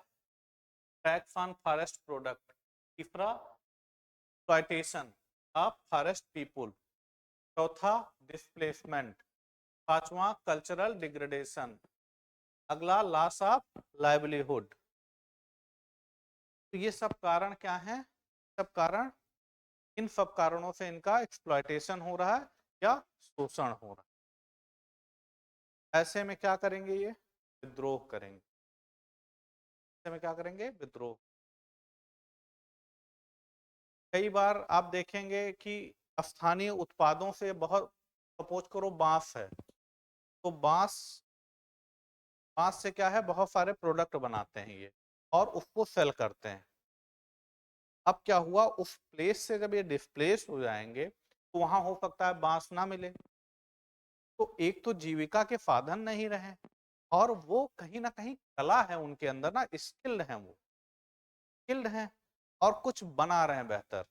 टैक्स ऑन फॉरेस्ट प्रोडक्ट, तीसरा एक्सप्लॉयटेशन ऑफ फॉरेस्ट पीपुल, चौथा डिस्प्लेसमेंट, पांचवा कल्चरल डिग्रेडेशन, अगला लॉस ऑफ लाइवलीहुड। तो ये सब कारण क्या है, सब कारण, इन सब कारणों से इनका एक्सप्लॉयटेशन हो रहा है या शोषण हो रहा है। ऐसे में क्या करेंगे, ये विद्रोह करेंगे, ऐसे में क्या करेंगे, विद्रोह। कई बार आप देखेंगे कि स्थानीय उत्पादों से बहुत, सपोज करो बांस है, तो बांस, बांस से क्या है, बहुत सारे प्रोडक्ट बनाते हैं ये और उसको सेल करते हैं। अब क्या हुआ, उस प्लेस से जब ये डिस्प्लेस हो जाएंगे तो वहां हो सकता है बांस ना मिले, तो एक तो जीविका के साधन नहीं रहे, और वो कहीं ना कहीं कला है उनके अंदर ना, स्किल्ड है, वो स्किल्ड है और कुछ बना रहे हैं बेहतर,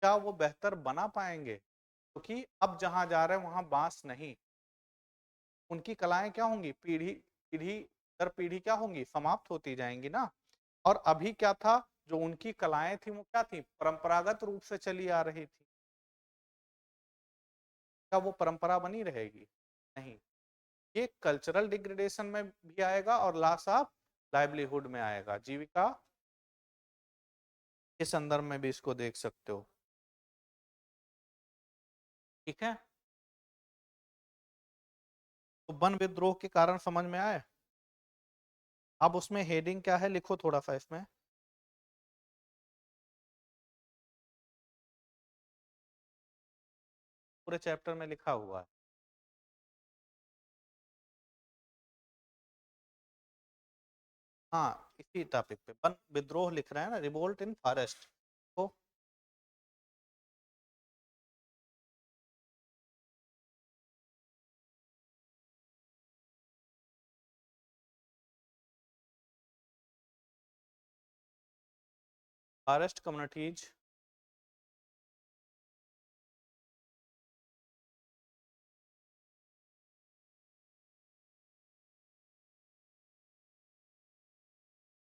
क्या वो बेहतर बना पाएंगे, क्योंकि अब जहां जा रहे हैं वहां बांस नहीं, उनकी कलाएं क्या होंगी, पीढ़ी पीढ़ी दर पीढ़ी क्या होंगी, समाप्त होती जाएंगी ना। और अभी क्या था, जो उनकी कलाएं थी वो क्या थी, परंपरागत रूप से चली आ रही थी, क्या वो परंपरा बनी रहेगी, नहीं, ये कल्चरल डिग्रेडेशन में भी आएगा और लॉस ऑफ लाइवलीहुड में आएगा, जीविका के संदर्भ में भी इसको देख सकते हो, ठीक है। तो वन विद्रोह के कारण समझ में आए, अब उसमें हेडिंग क्या है लिखो थोड़ा सा इसमें, पूरे चैप्टर में लिखा हुआ है, हाँ इसी टॉपिक पे वन विद्रोह लिख रहे हैं ना, रिवोल्ट इन फॉरेस्ट, तो forest communities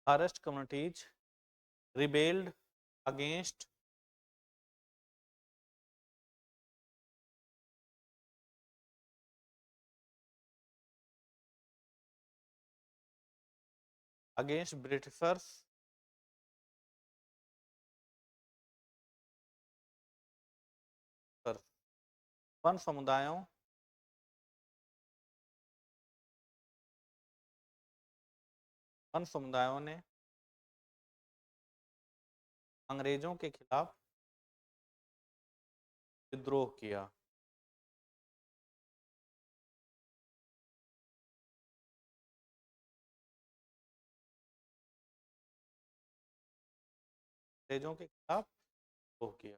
forest communities rebelled against Britishers one समुदायों ने अंग्रेजों के खिलाफ विद्रोह किया। अंग्रेजों के खिलाफ विद्रोह किया।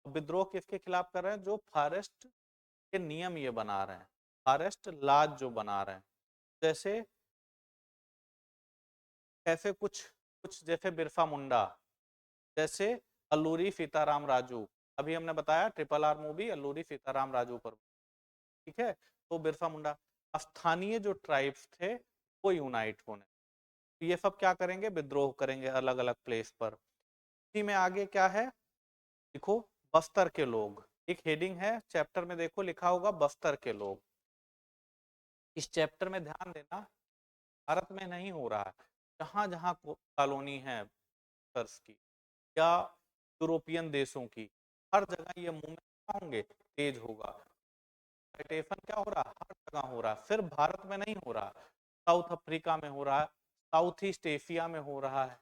विद्रोह किसके खिलाफ कर रहे हैं? जो फॉरेस्ट के नियम ये बना रहे हैं, फॉरेस्ट लॉज जो बना रहे हैं। जैसे कैसे कुछ कुछ जैसे बिरसा मुंडा, जैसे अल्लूरी सीताराम राजू, अभी हमने बताया RRR मूवी अल्लूरी सीताराम राजू पर, ठीक है। तो बिरसा मुंडा, स्थानीय जो ट्राइब्स थे वो यूनाइट होने, तो ये सब क्या करेंगे? विद्रोह करेंगे अलग अलग प्लेस पर। इसी में आगे क्या है देखो, बस्तर के लोग, एक हेडिंग है चैप्टर में, देखो लिखा होगा बस्तर के लोग। इस चैप्टर में ध्यान देना, भारत में नहीं हो रहा है, जहां जहां कॉलोनी है की या यूरोपियन देशों की, हर जगह ये मूवमेंट होंगे, तेज होगा। क्या हो रहा है? हर जगह हो रहा है, सिर्फ भारत में नहीं हो रहा, साउथ अफ्रीका में हो रहा है, साउथ ईस्ट एशिया में हो रहा है,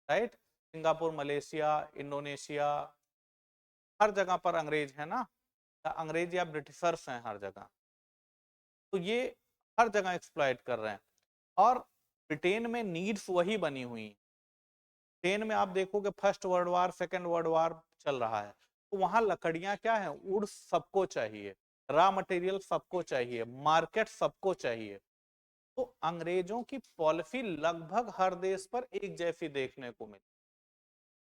राइट। सिंगापुर, मलेशिया, इंडोनेशिया, हर जगह पर अंग्रेज है ना, अंग्रेज या ब्रिटिशर्स हैं हर जगह। तो ये हर जगह एक्सप्लॉइट कर रहे हैं। और ब्रिटेन में नीड्स वही बनी हुई। ब्रिटेन में आप देखोगे first world war, second world war चल रहा है, तो वहां लकड़ियां क्या है? वुड सबको चाहिए, रॉ मटेरियल सबको चाहिए, मार्केट सबको चाहिए। तो अंग्रेजों की पॉलिसी लगभग हर देश पर एक जैसी देखने को मिली,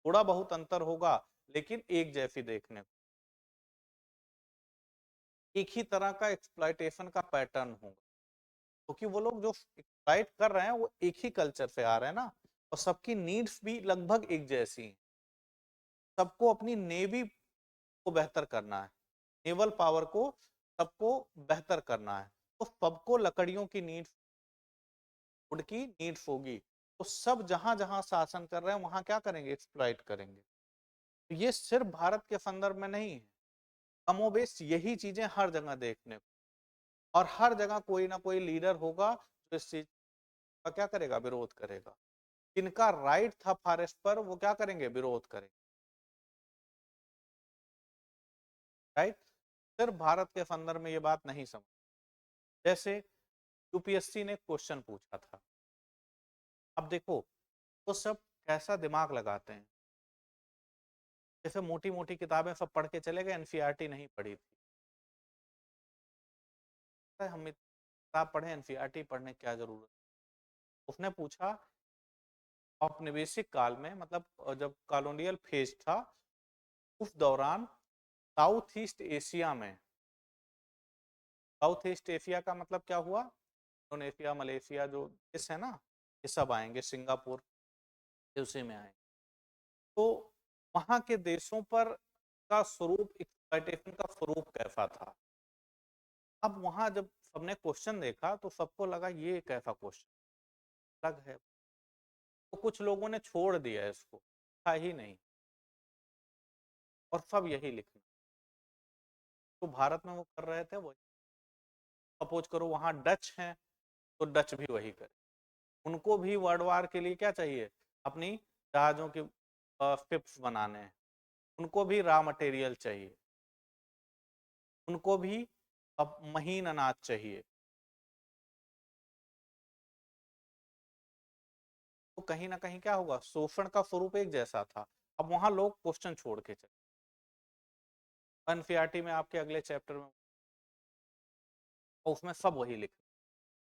थोड़ा बहुत अंतर होगा लेकिन एक जैसी देखने को, एक ही तरह का एक्सप्लॉइटेशन का पैटर्न होगा, क्योंकि वो लोग जो एक्सप्लॉइट कर रहे हैं वो एक ही कल्चर से आ रहे हैं ना, और सबकी नीड्स भी लगभग एक जैसी हैं। सबको अपनी नेवी को बेहतर करना है, नेवल पावर को सबको बेहतर करना है, तो सबको लकड़ियों की नीड्स, वुड की नीड्स होगी, तो सब जहां जहां शासन कर रहे हैं वहां क्या करेंगे? एक्सप्लॉइट करेंगे। तो ये सिर्फ भारत के संदर्भ में नहीं है, कमोबेश यही चीजें हर जगह देखने को, और हर जगह कोई ना कोई लीडर होगा जो इस चीज का क्या करेगा? विरोध करेगा। जिनका राइट था फॉरेस्ट पर वो क्या करेंगे? विरोध करेंगे, राइट। सिर्फ भारत के संदर्भ में ये बात नहीं समझ। जैसे यूपीएससी ने क्वेश्चन पूछा था, अब देखो तो सब कैसा दिमाग लगाते हैं, जैसे मोटी मोटी किताबें सब पढ़ के चले गए, एनसीईआरटी नहीं पढ़ी थी। हम किताब पढ़े, एनसीईआरटी पढ़ने की क्या जरूरत? उसने पूछा औपनिवेशिक काल में, मतलब जब कॉलोनियल फेज था उस दौरान साउथ ईस्ट एशिया में, साउथ ईस्ट एशिया का मतलब क्या हुआ? इंडोनेशिया, मलेशिया जो देश है ना, ये सब आएंगे, सिंगापुर उसी में आएंगे। तो वहां के देशों पर का स्वरूप, एक्सप्लॉइटेशन का स्वरूप कैसा था? अब वहां जब सबने क्वेश्चन देखा तो सबको लगा ये कैसा क्वेश्चन अलग है, तो कुछ लोगों ने छोड़ दिया इसको, था ही नहीं, और सब यही लिखना। तो भारत में वो कर रहे थे वही, सपोज करो वहां डच हैं तो डच भी वही करे, उनको भी वर्ल्ड वार के लिए क्या चाहिए? अपनी जहाजों के शिप्स बनाने हैं, उनको भी रॉ मटेरियल चाहिए, उनको भी अब महीन अनाज चाहिए। तो कहीं ना कहीं क्या होगा? शोषण का स्वरूप एक जैसा था। अब वहां लोग क्वेश्चन छोड़ के चले, एनसीईआरटी में आपके अगले चैप्टर में उसमें सब वही लिखे,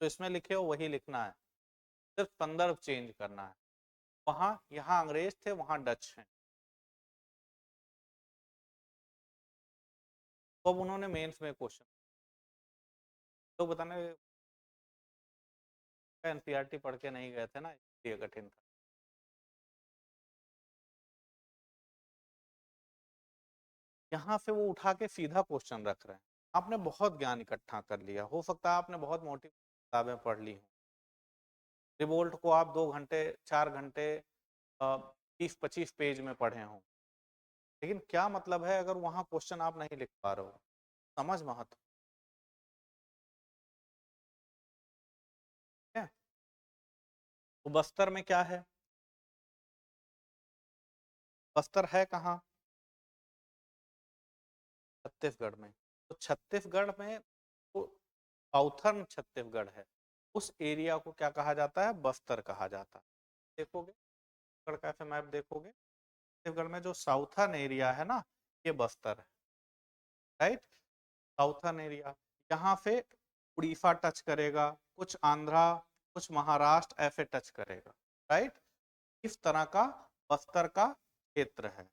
तो इसमें लिखे हो वही लिखना है, सिर्फ संदर्भ चेंज करना है। वहां, यहाँ अंग्रेज थे, वहां डच हैं। तो अब उन्होंने मेंस में क्वेश्चन तो बताने, एनसीईआरटी पढ़ के नहीं गए थे ना, इसलिए कठिन था। यहाँ से वो उठा के सीधा क्वेश्चन रख रहे हैं। आपने बहुत ज्ञान इकट्ठा कर लिया, हो सकता है आपने बहुत मोटी किताबें पढ़ ली हो, रिवोल्ट को आप 2 घंटे 4 घंटे 20-25 पेज में पढ़े हों, लेकिन क्या मतलब है अगर वहां क्वेश्चन आप नहीं लिख पा रहे हो? समझ महत्व है। तो बस्तर में क्या है? बस्तर है कहाँ? छत्तीसगढ़ में। तो छत्तीसगढ़ में तो साउथर्न छत्तीसगढ़ है, उस एरिया को क्या कहा जाता है? बस्तर कहा जाता है। देखोगे छत्तीसगढ़ का ऐसे मैप देखोगे, छत्तीसगढ़ में जो साउथर्न एरिया है ना, ये बस्तर है, राइट। साउथर्न एरिया यहाँ से उड़ीसा टच करेगा, कुछ आंध्रा, कुछ महाराष्ट्र ऐसे टच करेगा, राइट। इस तरह का बस्तर का क्षेत्र है।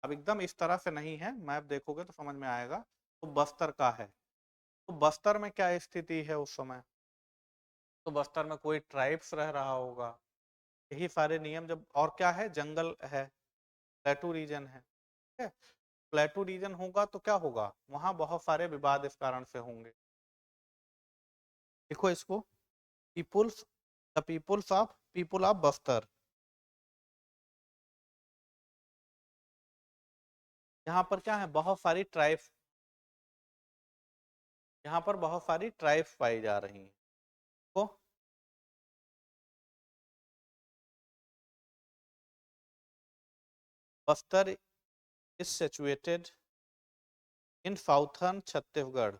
अब एकदम इस तरह से नहीं है, मैप देखोगे तो समझ में आएगा। तो बस्तर का है। तो बस्तर में क्या स्थिति है उस समय? तो बस्तर में कोई ट्राइब्स रह रहा होगा, यही सारे नियम जब, और क्या है? जंगल है, प्लेटू रीजन है, ठीक है। प्लेटू रीजन होगा तो क्या होगा? वहां बहुत सारे विवाद इस कारण से होंगे। देखो इसको, peoples, the people of Bastar, यहाँ पर क्या है? बहुत सारी ट्राइब्स, यहाँ पर बहुत सारी ट्राइब्स पाई जा रही हैं। तो Bastar is situated in southern Chhattisgarh.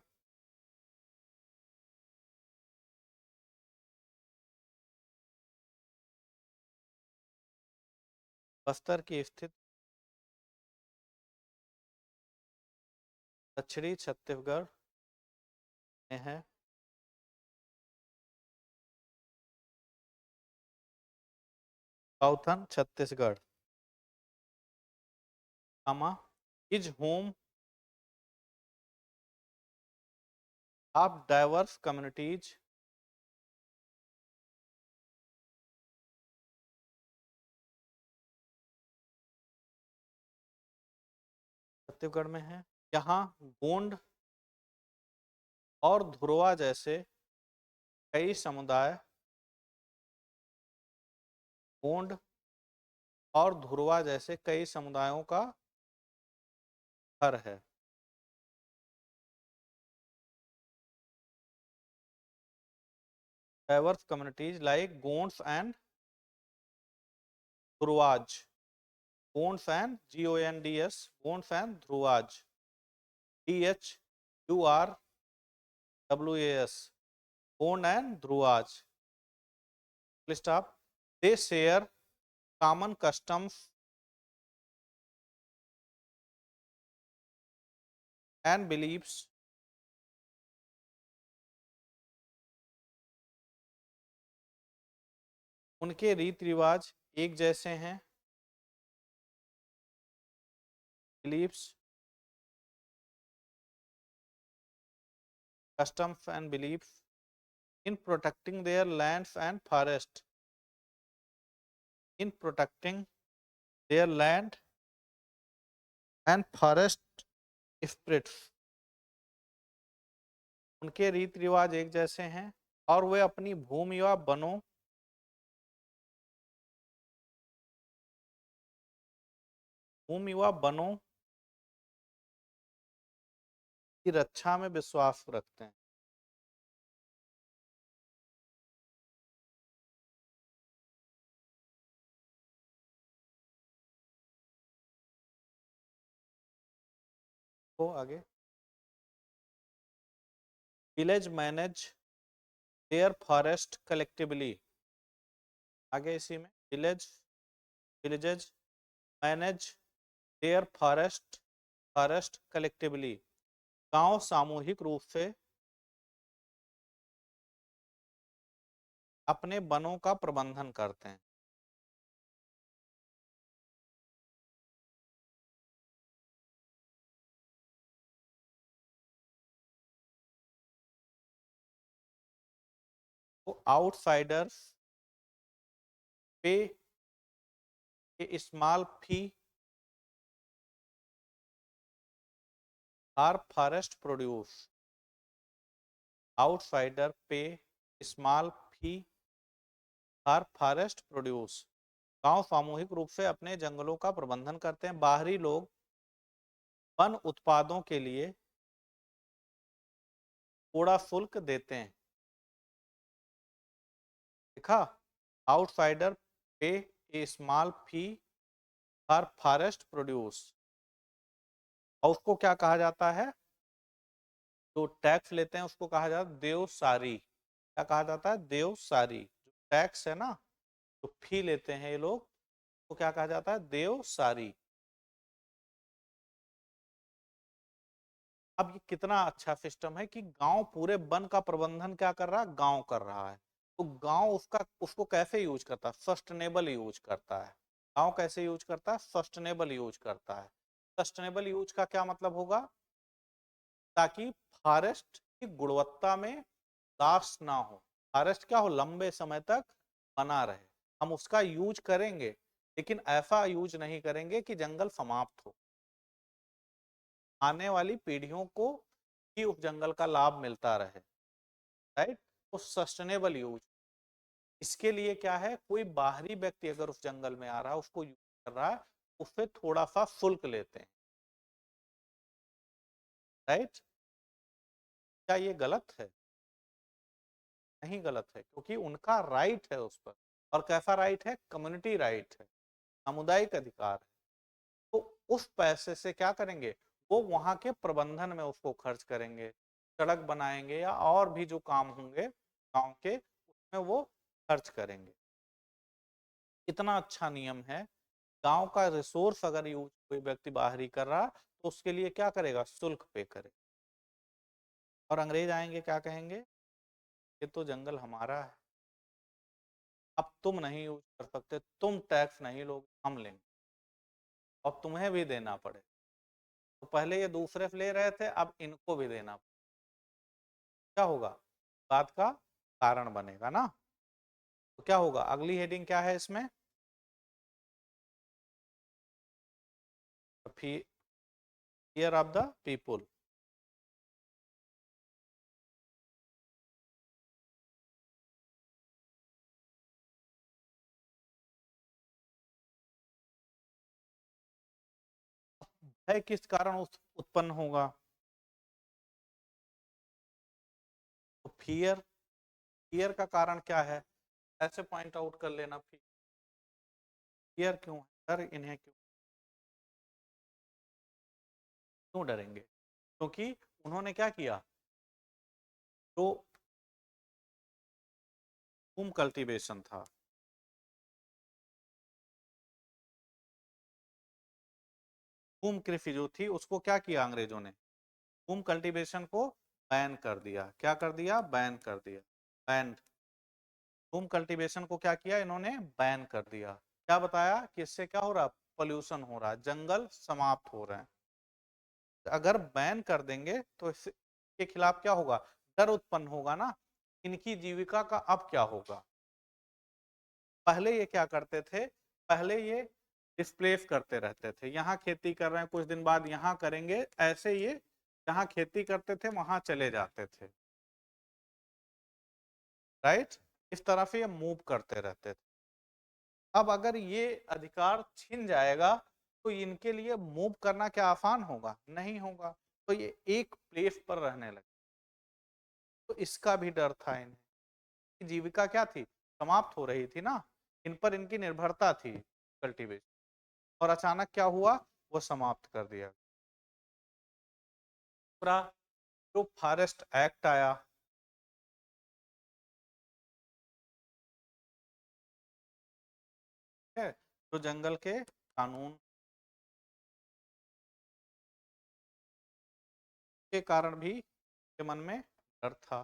Bastar की स्थित दक्षिणी छत्तीसगढ़ में है। Southern Chhattisgarh is home of diverse communities Chhattisgarh में है। यहाँ गोंड और धुरवा जैसे कई समुदाय, गोंड और धुरवा जैसे कई समुदायों का घर है। Diverse communities like Gonds and Dhurwas, Gonds and GONDS, Gonds and Dhurwas, DHURWAS, Gond and Dhurwas. List up. They share common customs and beliefs, उनके रीति रिवाज एक जैसे हैं। Beliefs, customs and beliefs in protecting their lands and forest, in protecting their land and forest spirits, उनके रीति रिवाज एक जैसे हैं और वे अपनी भूमि व वनों, भूमि व वनों की रक्षा में विश्वास रखते हैं। तो आगे, village manage there forest collectively, आगे इसी में villages manage there forest collectively, गांव सामूहिक रूप से अपने वनों का प्रबंधन करते हैं। तो outsiders pay a small fee or forest produce, outsider pay small fee or forest produce. गांव सामूहिक रूप से अपने जंगलों का प्रबंधन करते हैं, बाहरी लोग वन उत्पादों के लिए थोड़ा शुल्क देते हैं। देखा, outsider pay a small fee for forest produce, और उसको क्या कहा जाता है, जो टैक्स लेते हैं उसको कहा जाता है देवसारी। क्या कहा जाता है, देवसारी। जो टैक्स है ना, जो फी लेते हैं ये लोग, तो क्या कहा जाता है, देवसारी। अब ये कितना अच्छा सिस्टम है कि गांव पूरे वन का प्रबंधन क्या कर रहा है, गांव कर रहा है। तो गांव उसका उसको कैसे यूज करता है, सस्टेनेबल यूज करता है। गांव कैसे यूज करता है, सस्टेनेबल यूज करता है। सस्टेनेबल यूज का क्या मतलब होगा, ताकि फॉरेस्ट की गुणवत्ता में लॉस ना हो, फॉरेस्ट क्या हो, लंबे समय तक बना रहे। हम उसका यूज करेंगे, लेकिन ऐसा यूज नहीं करेंगे कि जंगल समाप्त हो, आने वाली पीढ़ियों को भी उस जंगल का लाभ मिलता रहे। राइट, तो सस्टेनेबल यूज। इसके लिए क्या है, कोई बाहरी व्यक्ति अगर उस जंगल में आ रहा है, उसको यूज कर रहा है, उससे थोड़ा सा शुल्क लेते हैं। राइट, क्या ये गलत है, नहीं गलत है, क्योंकि उनका राइट है उस पर। और कैसा राइट है, कम्युनिटी राइट है, सामुदायिक अधिकार है। तो उस पैसे से क्या करेंगे, वो वहां के प्रबंधन में उसको खर्च करेंगे, सड़क बनाएंगे या और भी जो काम होंगे गांव के, उसमें वो खर्च करेंगे। कितना अच्छा नियम है। गांव का रिसोर्स अगर यूज कोई व्यक्ति बाहरी कर रहा, तो उसके लिए क्या करेगा, शुल्क पे करे। और अंग्रेज आएंगे क्या कहेंगे, ये तो जंगल हमारा है, अब तुम नहीं यूज कर सकते, तुम टैक्स नहीं लोगे, हम लेंगे, और तुम्हें भी देना पड़े। तो पहले ये दूसरे से ले रहे थे, अब इनको भी देना पड़े। क्या होगा, बात का कारण बनेगा ना। तो क्या होगा, अगली हेडिंग क्या है इसमें, फियर ऑफ द पीपुल। है किस कारण उत्पन्न होगा, तो फियर, फियर का कारण क्या है, ऐसे पॉइंट आउट कर लेना। फियर क्यों है, डर इन्हें क्यों, क्यों डरेंगे, क्योंकि उन्होंने क्या किया, जो होम कल्टीवेशन था, होम कृषि जो थी, उसको क्या किया अंग्रेजों ने, होम कल्टीवेशन को बैन कर दिया। क्या कर दिया, बैन कर दिया, बैन। होम कल्टीवेशन को क्या किया इन्होंने, बैन कर दिया। क्या बताया कि इससे क्या हो रहा, पोल्यूशन हो रहा है, जंगल समाप्त हो रहे हैं। अगर बैन कर देंगे तो इसके खिलाफ क्या होगा, डर उत्पन्न होगा ना, इनकी जीविका का अब क्या होगा। पहले ये क्या करते थे, पहले ये डिस्प्लेस करते रहते थे, यहाँ खेती कर रहे हैं, कुछ दिन बाद यहाँ करेंगे, ऐसे ये जहाँ खेती करते थे वहां चले जाते थे। राइट, इस तरह से ये मूव करते रहते थे। अब अगर ये अधिकार छिन जाएगा, तो इनके लिए मूव करना क्या आसान होगा, नहीं होगा। तो ये एक प्लेस पर रहने लगे, तो इसका भी डर था इन्हें। जीविका क्या थी, समाप्त हो रही थी ना, इन पर इनकी निर्भरता थी कल्टीवेशन, और अचानक क्या हुआ, वो समाप्त कर दिया। दूसरा, जो फॉरेस्ट एक्ट आया, है, जो जंगल के कानून के कारण भी के मन में डर था।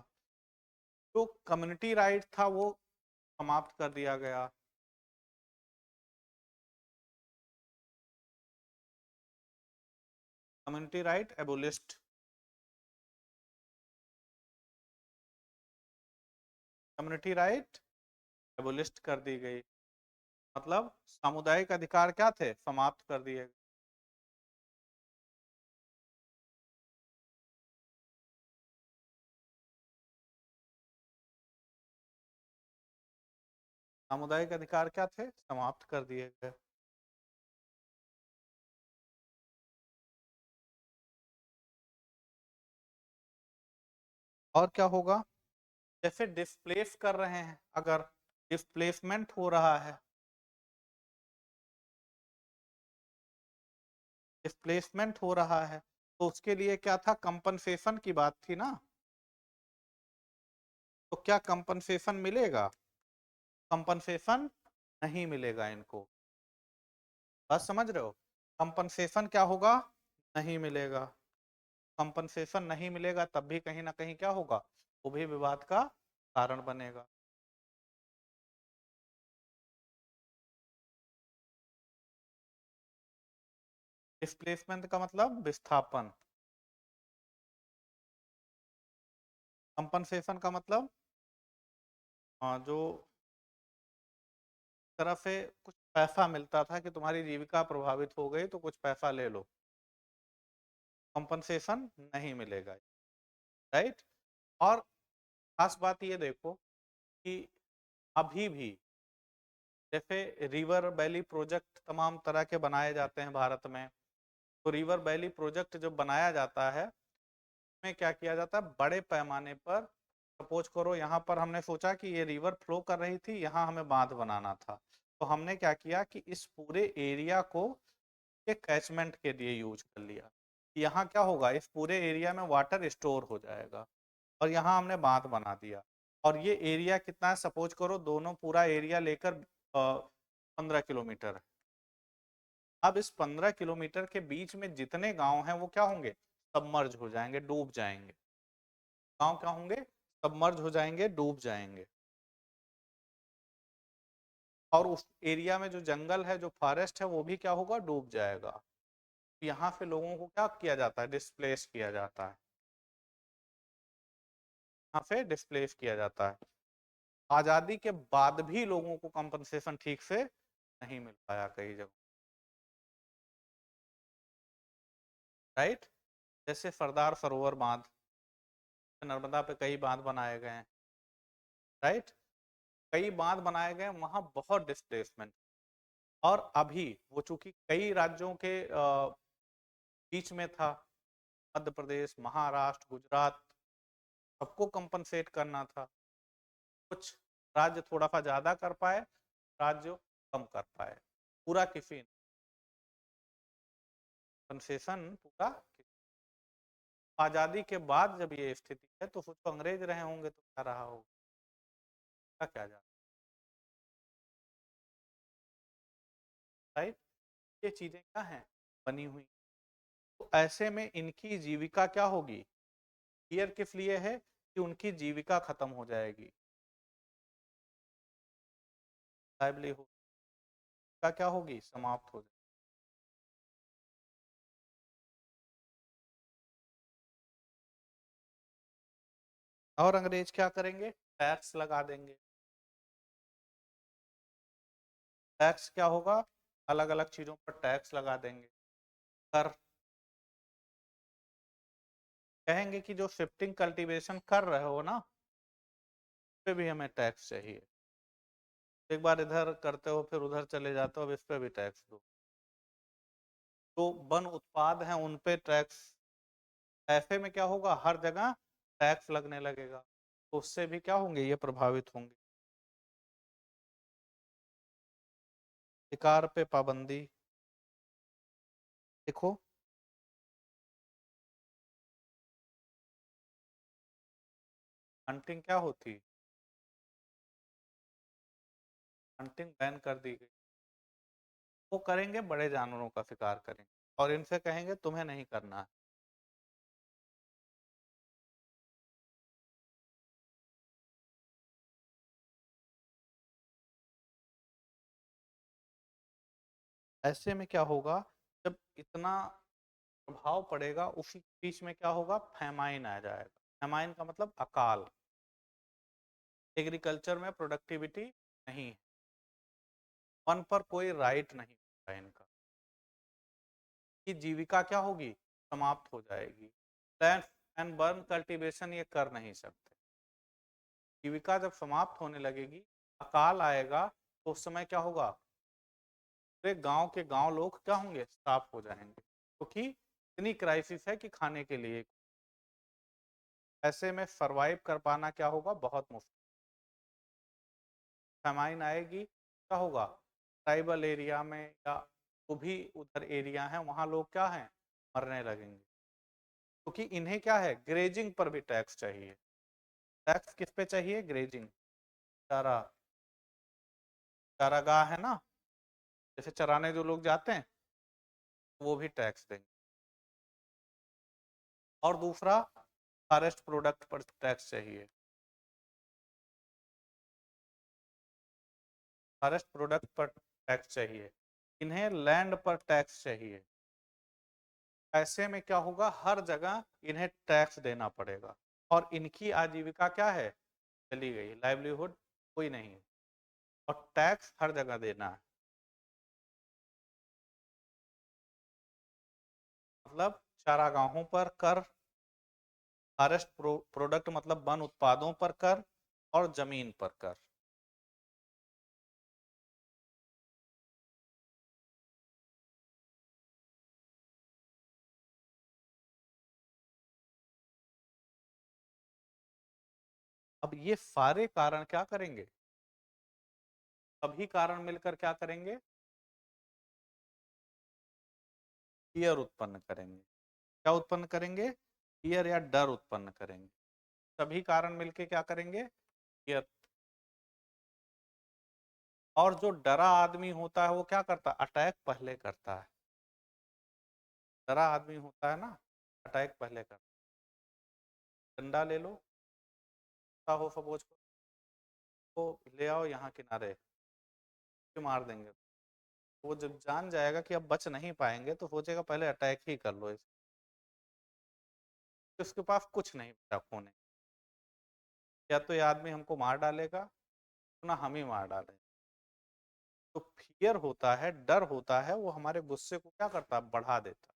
जो कम्युनिटी राइट था वो समाप्त कर दिया गया। Community right abolished, community right abolished कर दी गई, मतलब सामुदायिक अधिकार क्या थे, समाप्त कर दिए गए। सामुदायिक अधिकार क्या थे, समाप्त कर दिए गए। और क्या होगा, जैसे डिस्प्लेस कर रहे हैं, अगर डिस्प्लेसमेंट हो रहा है, डिस्प्लेसमेंट हो रहा है, तो उसके लिए क्या था, कंपनसेशन की बात थी ना। तो क्या कंपनसेशन मिलेगा, कंपनसेशन नहीं मिलेगा इनको, बात समझ रहे हो, कंपनसेशन क्या होगा, नहीं मिलेगा। कंपनसेशन नहीं मिलेगा तब भी कहीं ना कहीं क्या होगा, वो भी विवाद का कारण बनेगा। डिस्प्लेसमेंट का मतलब विस्थापन, कंपनसेशन का मतलब जो तरफ से कुछ पैसा मिलता था कि तुम्हारी जीविका प्रभावित हो गई तो कुछ पैसा ले लो, कंपनसेशन नहीं मिलेगा, राइट। और खास बात ये देखो कि अभी भी जैसे रिवर वैली प्रोजेक्ट तमाम तरह के बनाए जाते हैं भारत में, तो रिवर वैली प्रोजेक्ट जो बनाया जाता है में क्या किया जाता है, बड़े पैमाने पर, सपोज करो यहाँ पर हमने सोचा कि ये रिवर फ्लो कर रही थी, यहाँ हमें बांध बनाना था, तो हमने क्या किया कि इस पूरे एरिया को एक कैचमेंट के लिए यूज कर लिया। यहाँ क्या होगा, इस पूरे एरिया में वाटर स्टोर हो जाएगा, और यहाँ हमने बांध बना दिया। और ये एरिया कितना है, सपोज करो दोनों पूरा एरिया लेकर 15 किलोमीटर है। अब इस 15 किलोमीटर के बीच में जितने गांव हैं वो क्या होंगे, सबमर्ज हो जाएंगे, डूब जाएंगे। गांव क्या होंगे, सबमर्ज हो जाएंगे, डूब जाएंगे। और उस एरिया में जो जंगल है, जो फॉरेस्ट है, वो भी क्या होगा, डूब जाएगा। यहाँ से लोगों को क्या किया जाता है, डिस्प्लेस किया जाता है, यहाँ से डिस्प्लेस किया जाता है। आजादी के बाद भी लोगों को कंपनसेशन ठीक से नहीं मिल पाया कई जगह, राइट। जैसे सरदार सरोवर बांध, नर्मदा पे कई बांध बनाए गए हैं, राइट, कई बांध बनाए गए, वहां बहुत डिस्प्लेसमेंट। और अभी वो चूंकि कई राज्यों के बीच में था, मध्य प्रदेश, महाराष्ट्र, गुजरात, सबको कंपनसेट करना था। कुछ राज्य थोड़ा सा ज्यादा कर पाए, राज्य कम कर पाए, पूरा किसी कंसेशन पूरा। आजादी के बाद जब ये स्थिति है तो कुछ तो अंग्रेज रहे होंगे तो क्या रहा होगा, क्या जा, राइट। ये चीजें क्या हैं, बनी हुई। तो ऐसे में इनकी जीविका क्या होगी, ईयर किस लिए है कि उनकी जीविका खत्म हो जाएगी, लाइवलीहुड का क्या होगी, समाप्त हो जाएगी। और अंग्रेज क्या करेंगे, टैक्स लगा देंगे। टैक्स क्या होगा, अलग अलग चीजों पर टैक्स लगा देंगे, कर, कहेंगे कि जो शिफ्टिंग कल्टीवेशन कर रहे हो ना, उस पे भी हमें टैक्स चाहिए, एक बार इधर करते हो फिर उधर चले जाते हो, अब इस पे भी टैक्स दो। तो वन उत्पाद हैं उन पे टैक्स, ऐसे में क्या होगा, हर जगह टैक्स लगने लगेगा, तो उससे भी क्या होंगे, ये प्रभावित होंगे। शिकार पे पाबंदी, देखो हंटिंग क्या होती, हंटिंग बैन कर दी गई। वो करेंगे, बड़े जानवरों का शिकार करेंगे, और इनसे कहेंगे तुम्हें नहीं करना है। ऐसे में क्या होगा, जब इतना प्रभाव पड़ेगा, उसी बीच में क्या होगा, फैमाइन आ जाएगा। फैमाइन का मतलब अकाल, एग्रीकल्चर में प्रोडक्टिविटी नहीं है, वन पर कोई राइट नहीं है इनका, कि जीविका क्या होगी, समाप्त हो जाएगी। लैंड एंड बर्न कल्टीवेशन ये कर नहीं सकते। जीविका जब समाप्त होने लगेगी, अकाल आएगा, तो उस समय क्या होगा, पूरे गांव के गांव लोग क्या होंगे, साफ हो जाएंगे, क्योंकि इतनी क्राइसिस है कि खाने के लिए, ऐसे में सरवाइव कर पाना क्या होगा, बहुत मुश्किल। फेमाइन आएगी, क्या होगा, ट्राइबल एरिया में या जो भी उधर एरिया है वहां लोग क्या हैं, मरने लगेंगे, क्योंकि इन्हें क्या है, ग्रेजिंग पर भी टैक्स चाहिए। टैक्स किस पे चाहिए, ग्रेजिंग, चारा, चारागाह है ना, जैसे चराने जो लोग जाते हैं वो भी टैक्स देंगे। और दूसरा, फॉरेस्ट प्रोडक्ट पर टैक्स चाहिए, फॉरेस्ट प्रोडक्ट पर टैक्स चाहिए, इन्हें लैंड पर टैक्स चाहिए। ऐसे में क्या होगा, हर जगह इन्हें टैक्स देना पड़ेगा, और इनकी आजीविका क्या है, चली गई, लाइवलीहुड कोई नहीं है, और टैक्स हर जगह देना है। मतलब चारागाहों पर कर, फॉरेस्ट प्रोडक्ट मतलब वन उत्पादों पर कर, और जमीन पर कर। अब ये सारे कारण क्या करेंगे, सभी कारण मिलकर क्या करेंगे, फियर उत्पन्न करेंगे। क्या उत्पन्न करेंगे, फियर या डर उत्पन्न करेंगे। सभी कारण मिलकर क्या करेंगे, फियर। और जो डरा आदमी होता है वो क्या करता है, अटैक पहले करता है। डरा आदमी होता है ना, अटैक पहले करता है। डंडा ले लो, हो सपोज को ले आओ यहाँ किनारे, मार देंगे। वो जब जान जाएगा कि अब बच नहीं पाएंगे तो सोचेगा पहले अटैक ही कर लो, उसके पास कुछ नहीं बचा खोने, या तो ये आदमी हमको मार डालेगा, तो ना हम ही मार डालेंगे। तो फियर होता है, डर होता है, वो हमारे गुस्से को क्या करता है, बढ़ा देता है।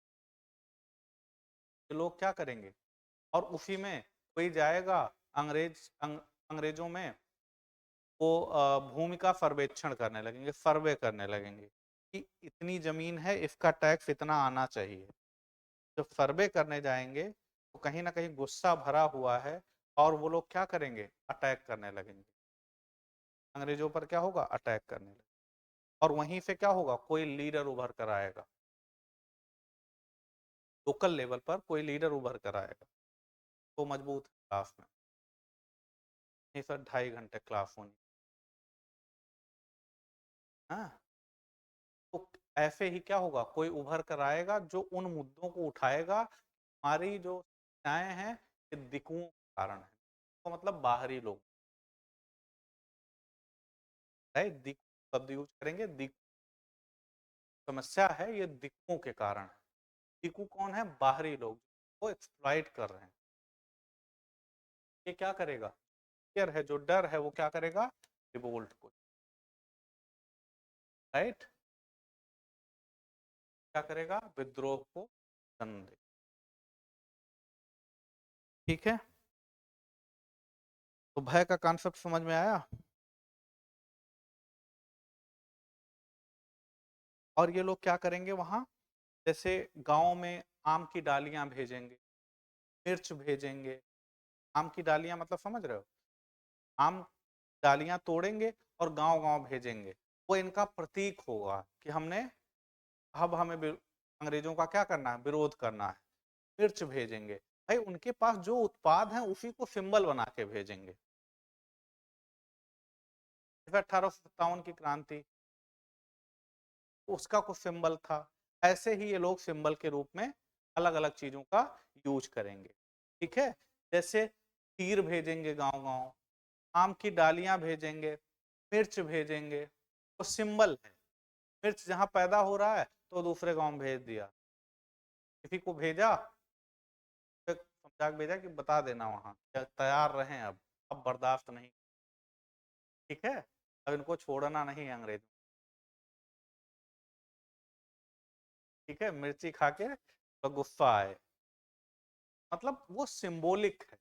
तो लोग क्या करेंगे, और उसी में कोई जाएगा, अंग्रेजों में वो भूमि का सर्वेक्षण करने लगेंगे, सर्वे करने लगेंगे कि इतनी जमीन है, इसका टैक्स इतना आना चाहिए। जब सर्वे करने जाएंगे तो कहीं ना कहीं गुस्सा भरा हुआ है, और वो लोग क्या करेंगे, अटैक करने लगेंगे, अंग्रेजों पर क्या होगा, अटैक करने लगेंगे। और वहीं से क्या होगा, कोई लीडर उभर कर आएगा, लोकल लेवल पर कोई लीडर उभर कर आएगा, तो मजबूत क्लास में, नहीं सर 2.5 घंटे क्लास होनी, हाँ। तो ऐसे ही क्या होगा, कोई उभर कर आएगा जो उन मुद्दों को उठाएगा, हमारी जो समस्याएं हैं ये दिक्कुओं के कारण है, तो मतलब बाहरी लोग, राइट, दिक शब्द यूज करेंगे, दिक, समस्या है ये दिक्कुओं के कारण। दिक्कु कौन है, बाहरी लोग, वो एक्सप्लॉइट कर रहे हैं। ये क्या करेगा, फियर है, जो डर है वो क्या करेगा, रिवोल्ट को, राइट, क्या करेगा, विद्रोह को जन्म दे। ठीक है, तो भय का कॉन्सेप्ट समझ में आया। और ये लोग क्या करेंगे वहां, जैसे गांव में आम की डालियां भेजेंगे, मिर्च भेजेंगे, आम की डालियां मतलब समझ रहे हो, आम डालियां तोड़ेंगे और गांव गांव भेजेंगे, वो इनका प्रतीक होगा कि हमने, अब हमें अंग्रेजों का क्या करना है, विरोध करना है। मिर्च भेजेंगे, भाई उनके पास जो उत्पाद है उसी को सिंबल बना के भेजेंगे। 1857 की क्रांति, उसका कुछ सिंबल था, ऐसे ही ये लोग सिंबल के रूप में अलग अलग चीजों का यूज करेंगे। ठीक है, जैसे तीर भेजेंगे गांव गांव, आम की डालियां भेजेंगे, मिर्च भेजेंगे, तो सिंबल है। मिर्च जहां पैदा हो रहा है तो दूसरे गांव में भेज दिया, किसी को भेजा, समझा भेजा कि बता देना वहां तैयार रहें, अब बर्दाश्त नहीं। ठीक है, अब इनको छोड़ना नहीं है अंग्रेज, ठीक है, मिर्ची खा के तो गुस्सा आए, मतलब वो सिंबॉलिक है,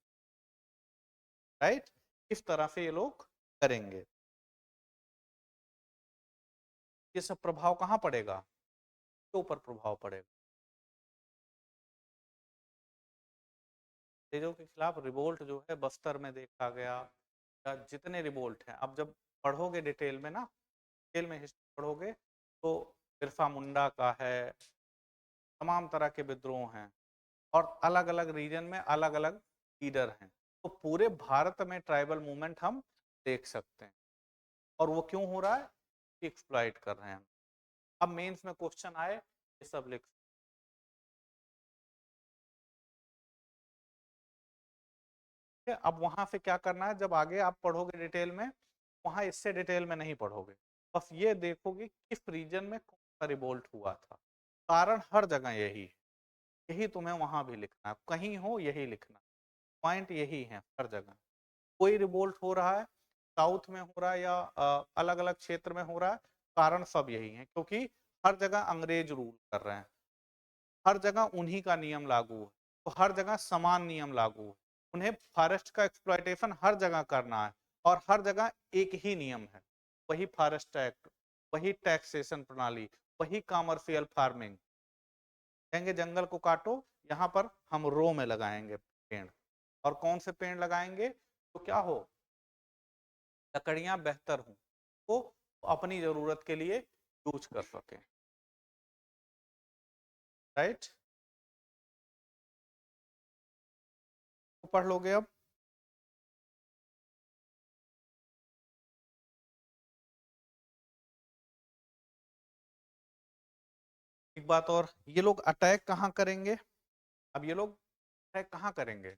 राइट, इस तरह से ये लोग करेंगे। ये सब प्रभाव कहाँ पड़ेगा, के ऊपर प्रभाव पड़ेगा, अंग्रेजों के खिलाफ रिवोल्ट जो है बस्तर में देखा गया, या जितने रिवोल्ट हैं, अब जब पढ़ोगे डिटेल में ना, डिटेल में हिस्ट्री पढ़ोगे तो बिरसा मुंडा का है, तमाम तरह के विद्रोह हैं, और अलग अलग रीजन में अलग अलग लीडर हैं, तो पूरे भारत में ट्राइबल मूवमेंट हम देख सकते हैं, और वो क्यों हो रहा है, एक्सप्लॉइट कर रहे हैं। अब मेंस में क्वेश्चन आए, ये सब लिख, अब वहां से क्या करना है, जब आगे आप पढ़ोगे डिटेल में, वहां इससे डिटेल में नहीं पढ़ोगे, बस ये देखोगे किस रीजन में कौन सा रिवोल्ट हुआ था, कारण हर जगह यही है, यही तुम्हें वहां भी लिखना है, कहीं हो यही लिखना, पॉइंट यही है हर जगह, कोई रिवोल्ट हो रहा है, साउथ में हो रहा है या अलग अलग क्षेत्र में हो रहा है, कारण सब यही है, क्योंकि हर जगह अंग्रेज रूल कर रहे हैं, हर जगह उन्हीं का नियम लागू है, तो हर जगह समान नियम लागू है, उन्हें फॉरेस्ट का एक्सप्लॉयटेशन हर जगह करना है, और हर जगह एक ही नियम है, वही फॉरेस्ट एक्ट, वही टैक्सेशन प्रणाली, वही कॉमर्शियल फार्मिंग, कहेंगे जंगल को काटो, यहाँ पर हम रो में लगाएंगे पेड़, और कौन से पेड़ लगाएंगे तो क्या हो, लकड़ियां बेहतर हों, तो अपनी जरूरत के लिए यूज कर सके, राइट, तो पढ़ लोगे अब। एक बात और, ये लोग अटैक कहाँ करेंगे, अब ये लोग अटैक कहाँ करेंगे,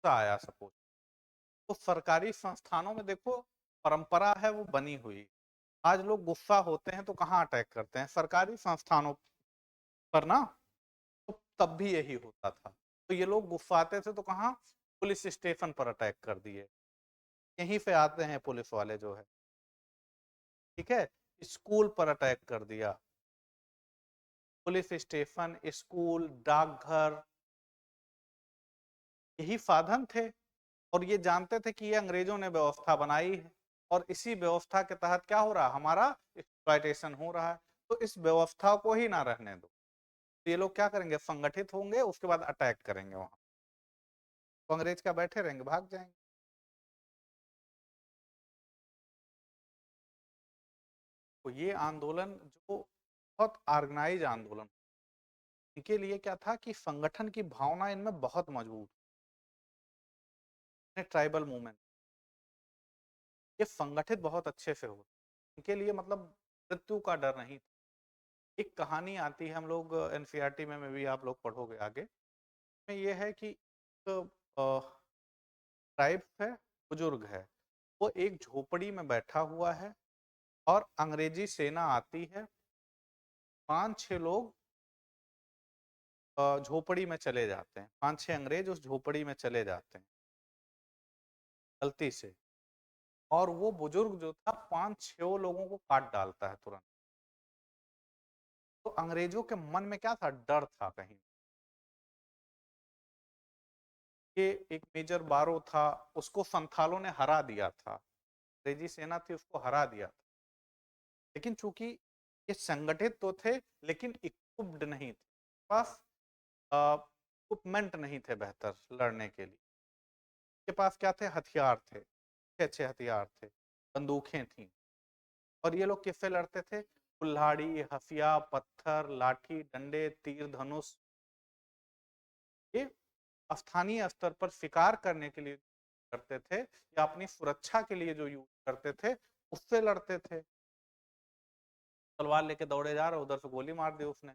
आया सपोज, तो सरकारी संस्थानों में देखो परंपरा है वो बनी हुई, आज लोग गुस्सा होते हैं तो कहाँ अटैक करते हैं, सरकारी संस्थानों पर ना, तो तब भी यही होता था, तो ये लोग गुस्साते थे तो कहाँ, पुलिस स्टेशन पर अटैक कर दिए, यहीं से आते हैं पुलिस वाले जो है, ठीक है, स्कूल पर अटैक कर दिया, पुलिस स्टेशन, स्कूल, डाकघर, यही साधन थे, और ये जानते थे कि ये अंग्रेजों ने व्यवस्था बनाई है, और इसी व्यवस्था के तहत क्या हो रहा है, हमारा एक्सप्लॉयटेशन हो रहा है, तो इस व्यवस्था को ही ना रहने दो, तो ये लोग क्या करेंगे, संगठित होंगे, उसके बाद अटैक करेंगे वहां, तो अंग्रेज क्या बैठे रहेंगे, भाग जाएंगे, तो ये आंदोलन जो बहुत ऑर्गेनाइज आंदोलन, इनके लिए क्या था कि संगठन की भावना इनमें बहुत मजबूत, ट्राइबल मूवमेंट ये संगठित बहुत अच्छे से हो, इनके लिए मतलब मृत्यु का डर नहीं था। एक कहानी आती है, हम लोग एनसीईआरटी में भी आप लोग पढ़ोगे आगे, में ये है कि ट्राइब है, बुजुर्ग है, वो एक झोपड़ी में बैठा हुआ है, और अंग्रेजी सेना आती है, 5-6 लोग झोपड़ी में चले जाते हैं, 5-6 अंग्रेज उस झोपड़ी में चले जाते हैं गलती से, और वो बुजुर्ग जो था 5-6 लोगों को काट डालता है तुरंत, तो अंग्रेजों के मन में क्या था, डर था कहीं, ये एक मेजर बारो था, उसको संथालों ने हरा दिया था, अंग्रेजी सेना थी उसको हरा दिया था, लेकिन चूंकि ये संगठित तो थे लेकिन इक्विप्ड नहीं थे, पास इक्विपमेंट नहीं थे बेहतर लड़ने के लिए, के पास क्या थे, हथियार थे, अच्छे अच्छे हथियार थे, बंदूकें थी, और ये लोग किससे लड़ते थे, कुल्हाड़ी, हसिया, पत्थर, लाठी, डंडे, तीर धनुष, ये स्थानीय स्तर पर शिकार करने के लिए करते थे, या अपनी सुरक्षा के लिए जो यूज करते थे उससे लड़ते थे, तलवार लेके दौड़े जा रहे, उधर से गोली मार दी उसने,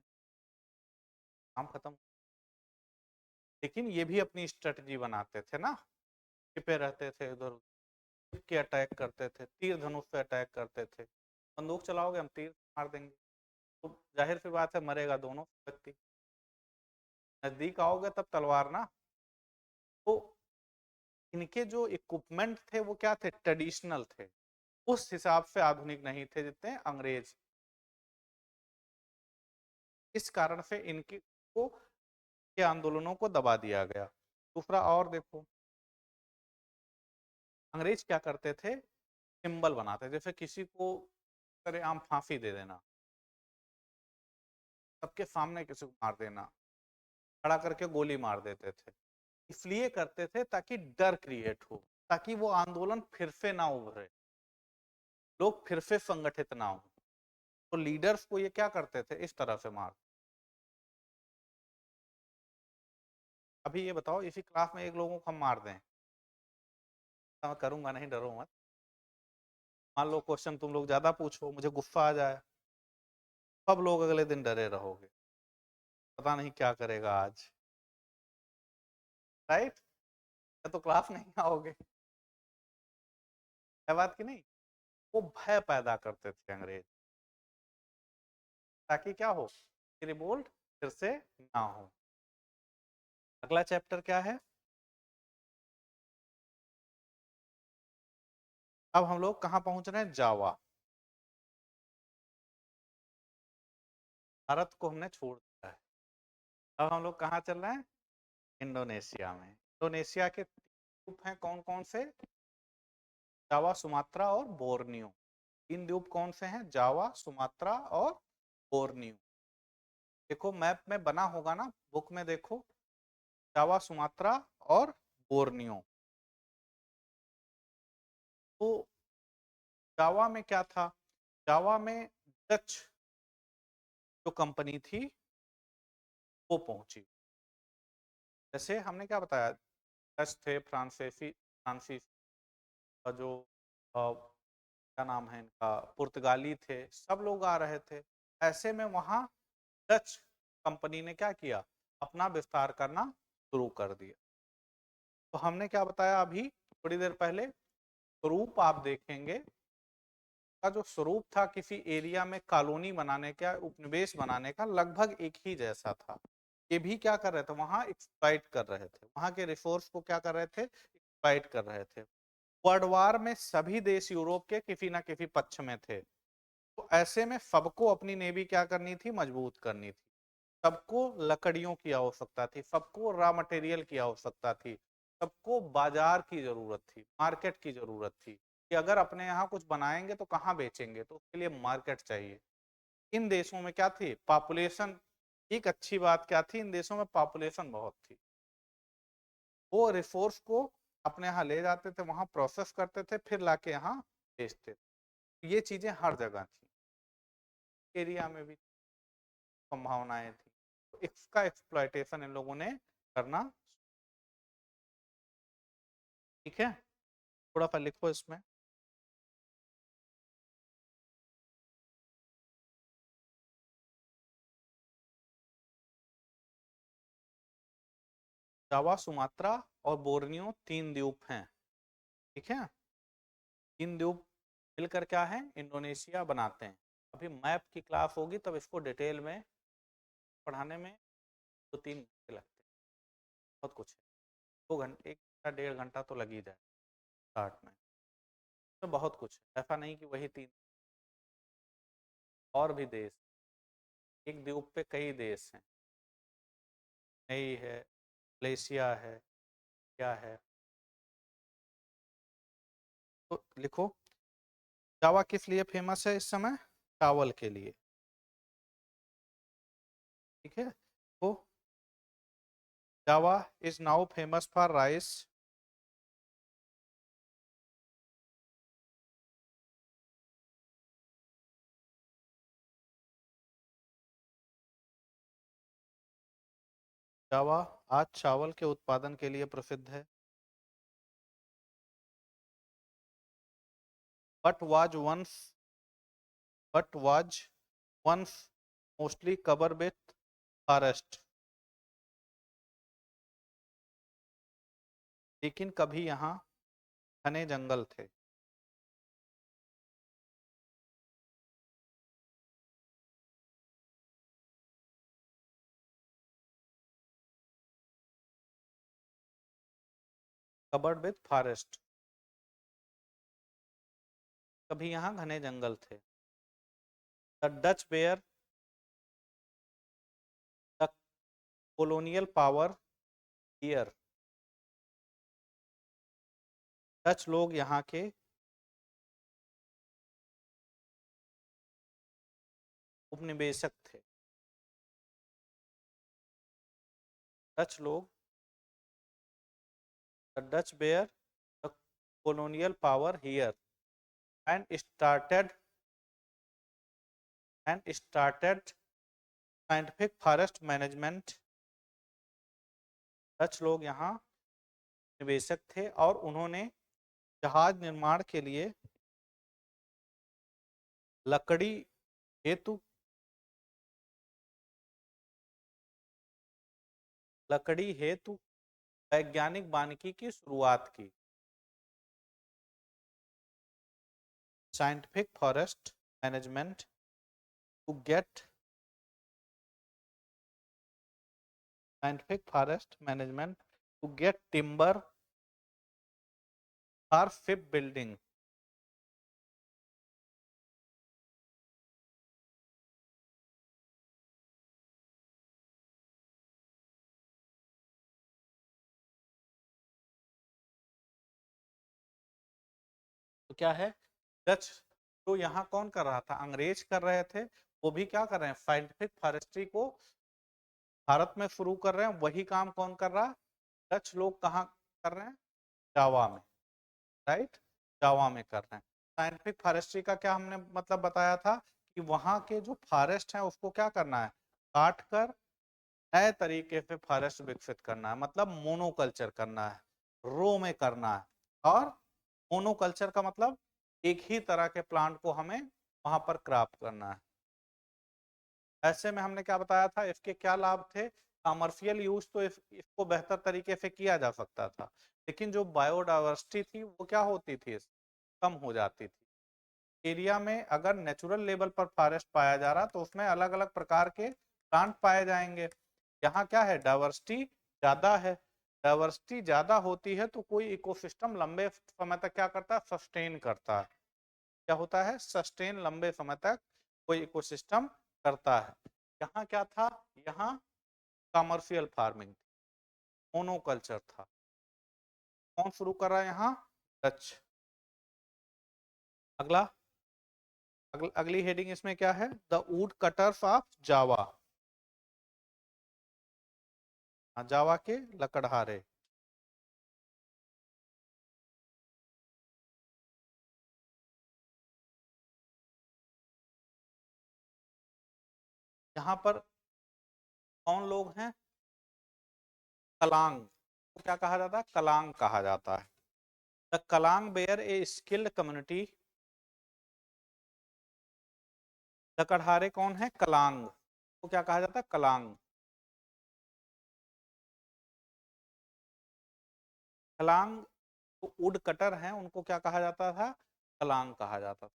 काम खत्म, लेकिन ये भी अपनी स्ट्रेटजी बनाते थे ना, छिपे रहते थे उधर, के अटैक करते थे, तीर धनुष से अटैक करते थे, बंदूक चलाओगे हम तीर मार देंगे, तो जाहिर सी बात है मरेगा दोनों व्यक्ति, नजदीक आओगे तब तलवार ना, तो इनके जो इक्विपमेंट थे वो क्या थे, ट्रेडिशनल थे, उस हिसाब से आधुनिक नहीं थे जितने अंग्रेज। इस कारण से इनकी को के आंदोलनों को दबा दिया गया। दूसरा और देखो, अंग्रेज क्या करते थे, सिंबल बनाते, जैसे किसी को सरेआम फांसी दे देना, सबके सामने किसी को मार देना, खड़ा करके गोली मार देते थे। इसलिए करते थे ताकि डर क्रिएट हो, ताकि वो आंदोलन फिर से ना उभरे, लोग फिर से संगठित ना हो। तो लीडर्स को ये क्या करते थे, इस तरह से मार। अभी ये बताओ, इसी क्लास में एक लोगों को हम मार दें, तो मैं करूंगा नहीं, डरो मत। मान लो क्वेश्चन तुम लोग ज्यादा पूछो, मुझे गुस्सा आ जाए, सब लोग अगले दिन डरे रहोगे, पता नहीं क्या करेगा आज, राइट? या तो क्लास नहीं आओगे, है बात की नहीं? वो भय पैदा करते थे अंग्रेज, ताकि क्या हो, कि रिवोल्ट फिर से ना हो। अगला चैप्टर क्या है? अब हम लोग कहाँ पहुंच रहे हैं? जावा। भारत को हमने छोड़ दिया है, अब हम लोग कहाँ चल रहे हैं? इंडोनेशिया में। इंडोनेशिया के द्वीप हैं कौन कौन से? जावा, सुमात्रा और बोर्नियो। तीन द्वीप कौन से हैं? जावा, सुमात्रा और बोर्नियो। देखो मैप में बना होगा ना, बुक में देखो, जावा, सुमात्रा और बोर्नियो। तो जावा में क्या था? जावा में डच जो कंपनी थी वो पहुंची। जैसे हमने क्या बताया, डच थे, फ्रांसीसी का जो क्या नाम है इनका, पुर्तगाली थे, सब लोग आ रहे थे। ऐसे में वहां डच कंपनी ने क्या किया, अपना विस्तार करना शुरू कर दिया। तो हमने क्या बताया अभी थोड़ी देर पहले, स्वरूप आप देखेंगे का जो स्वरूप था किसी एरिया में कॉलोनी बनाने का, उपनिवेश बनाने का, लगभग एक ही जैसा था। ये भी क्या कर रहे थे, वहां एक्सप्लॉइट कर रहे थे, वहां के रिसोर्स को क्या कर रहे थे, एक्सप्लॉइट कर रहे थे। वर्ल्ड वार में सभी देश यूरोप के किसी ना किसी पक्ष में थे, तो ऐसे में सबको अपनी नेवी क्या करनी थी, मजबूत करनी थी। सबको लकड़ियों की आवश्यकता थी, सबको रॉ मटेरियल की आवश्यकता थी, सबको बाजार की जरूरत थी, मार्केट की जरूरत थी, कि अगर अपने यहाँ कुछ बनाएंगे तो कहाँ बेचेंगे, तो उसके लिए मार्केट चाहिए। इन देशों में क्या थी, पॉपुलेशन। एक अच्छी बात क्या थी, इन देशों में पॉपुलेशन बहुत थी, वो रिसोर्स को अपने यहाँ ले जाते थे, वहां प्रोसेस करते थे, फिर लाके यहाँ बेचते थे। ये चीजें हर जगह थी, एरिया में भी संभावनाएं थी, तो इसका एक्सप्लॉयटेशन इन लोगों ने करना। ठीक है, थोड़ा सा लिखो इसमें। जावा, सुमात्रा और बोर्नियो तीन द्वीप हैं, ठीक है? तीन द्वीप मिलकर क्या है, इंडोनेशिया बनाते हैं। अभी मैप की क्लास होगी तब इसको डिटेल में पढ़ाने में 2-3 घंटे लगते हैं, बहुत कुछ है। 2 घंटे, 1 घंटा 1.5 घंटा तो लग ही जाए स्टार्ट में, तो बहुत कुछ है, ऐसा नहीं कि वही तीन। और भी देश, एक द्वीप पे कई देश हैं, नई है, मलेशिया है, क्या है। तो लिखो, जावा किस लिए फेमस है इस समय? चावल के लिए, ठीक है? तो Java is now famous for rice. Java आज चावल के उत्पादन के लिए प्रसिद्ध है, but was once but was once mostly cover with forest. लेकिन कभी यहाँ घने जंगल थे। कवर्ड विथ फॉरेस्ट, कभी यहाँ घने जंगल थे। The Dutch bear the colonial power here, Dutch लोग यहाँ के उपनिवेशक थे। डच लोग the Dutch bear the colonial power here and started scientific forest management। Dutch लोग यहाँ निवेशक थे और उन्होंने जहाज निर्माण के लिए लकड़ी हेतु वैज्ञानिक वानिकी की शुरुआत की। Scientific forest management to get timber for shipbuilding. तो क्या है, डच तो यहाँ कौन कर रहा था, अंग्रेज कर रहे थे, वो भी क्या कर रहे हैं, साइंटिफिक फॉरेस्ट्री को भारत में शुरू कर रहे हैं। वही काम कौन कर रहा है, डच लोग कहाँ कर रहे हैं, जावा में, राइट, जावा में कर रहे हैं। साइंटिफिक फॉरेस्ट्री का क्या हमने मतलब बताया था कि वहां के जो फॉरेस्ट हैं उसको क्या करना है, काट कर नए तरीके से फॉरेस्ट विकसित करना है, मतलब मोनोकल्चर करना है, रो में करना है। और मोनोकल्चर का मतलब एक ही तरह के प्लांट को हमें वहां पर क्रॉप करना है। ऐसे में हमने क्या बताया था, इसके क्या लाभ थे, कमर्शियल यूज तो इसको बेहतर तरीके से किया जा सकता था, लेकिन जो बायोडाइवर्सिटी थी वो क्या होती थी, कम हो जाती थी। एरिया में अगर नेचुरल लेवल पर फॉरेस्ट पाया जा रहा तो उसमें अलग अलग प्रकार के प्लांट पाए जाएंगे। यहाँ क्या है, डाइवर्सिटी ज्यादा है। डाइवर्सिटी ज्यादा होती है तो कोई इकोसिस्टम लंबे समय तक क्या करता है, सस्टेन करता है। क्या होता है, सस्टेन, लंबे समय तक कोई इकोसिस्टम करता है। यहाँ क्या था, यहाँ कमर्शियल फार्मिंग, मोनोकल्चर था। कौन शुरू कर रहा है यहाँ, डच। अगली हेडिंग इसमें क्या है, the wood cutters of Java, Java के लकड़हारे। यहाँ पर कौन लोग हैं, कलांग, तो क्या कहा जाता है, कलांग कहा जाता है। The Kalang were a skilled community, लकड़हारे कौन है, कलांग, तो क्या कहा जाता है, कलांग। कलांग तो वुड कटर हैं, उनको क्या कहा जाता था, कलांग कहा जाता था।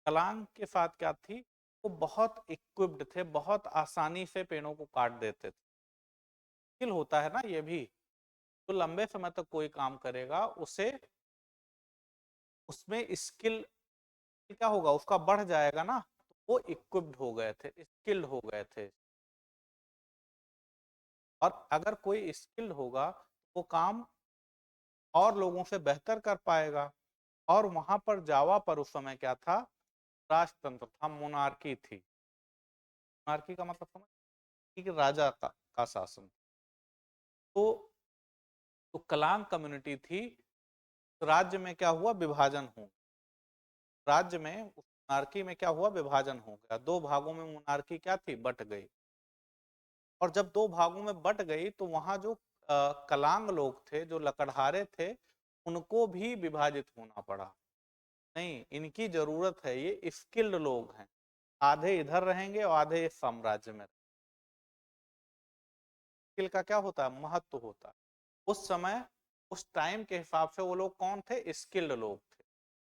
कलांग के साथ क्या थी, वो बहुत इक्विप्ड थे, बहुत आसानी से पेड़ों को काट देते थे। स्किल होता है ना ये भी, तो लंबे समय तक कोई काम करेगा उसे, उसमें स्किल क्या होगा, उसका बढ़ जाएगा ना, तो वो इक्विप्ड हो गए थे, स्किल्ड हो गए थे। और अगर कोई स्किल्ड होगा वो काम और लोगों से बेहतर कर पाएगा। और वहां पर जावा पर उस समय क्या था, राजतंत्र था, मोनार्की थी। मोनार्की का मतलब समझ, कि राजा का शासन। तो कलांग कम्युनिटी थी, तो राज्य में क्या हुआ, विभाजन हो, राज्य में मोनार्की में क्या हुआ, विभाजन हो गया, दो भागों में मोनार्की क्या थी, बट गई। और जब दो भागों में बट गई तो वहां जो कलांग लोग थे, जो लकड़हारे थे, उनको भी विभाजित होना पड़ा। नहीं, इनकी जरूरत है, ये स्किल्ड लोग हैं, आधे इधर रहेंगे और आधे इस साम्राज्य में। स्किल का क्या होता है, महत्व होता है। उस समय, उस टाइम के हिसाब से वो लोग कौन थे, स्किल्ड लोग थे।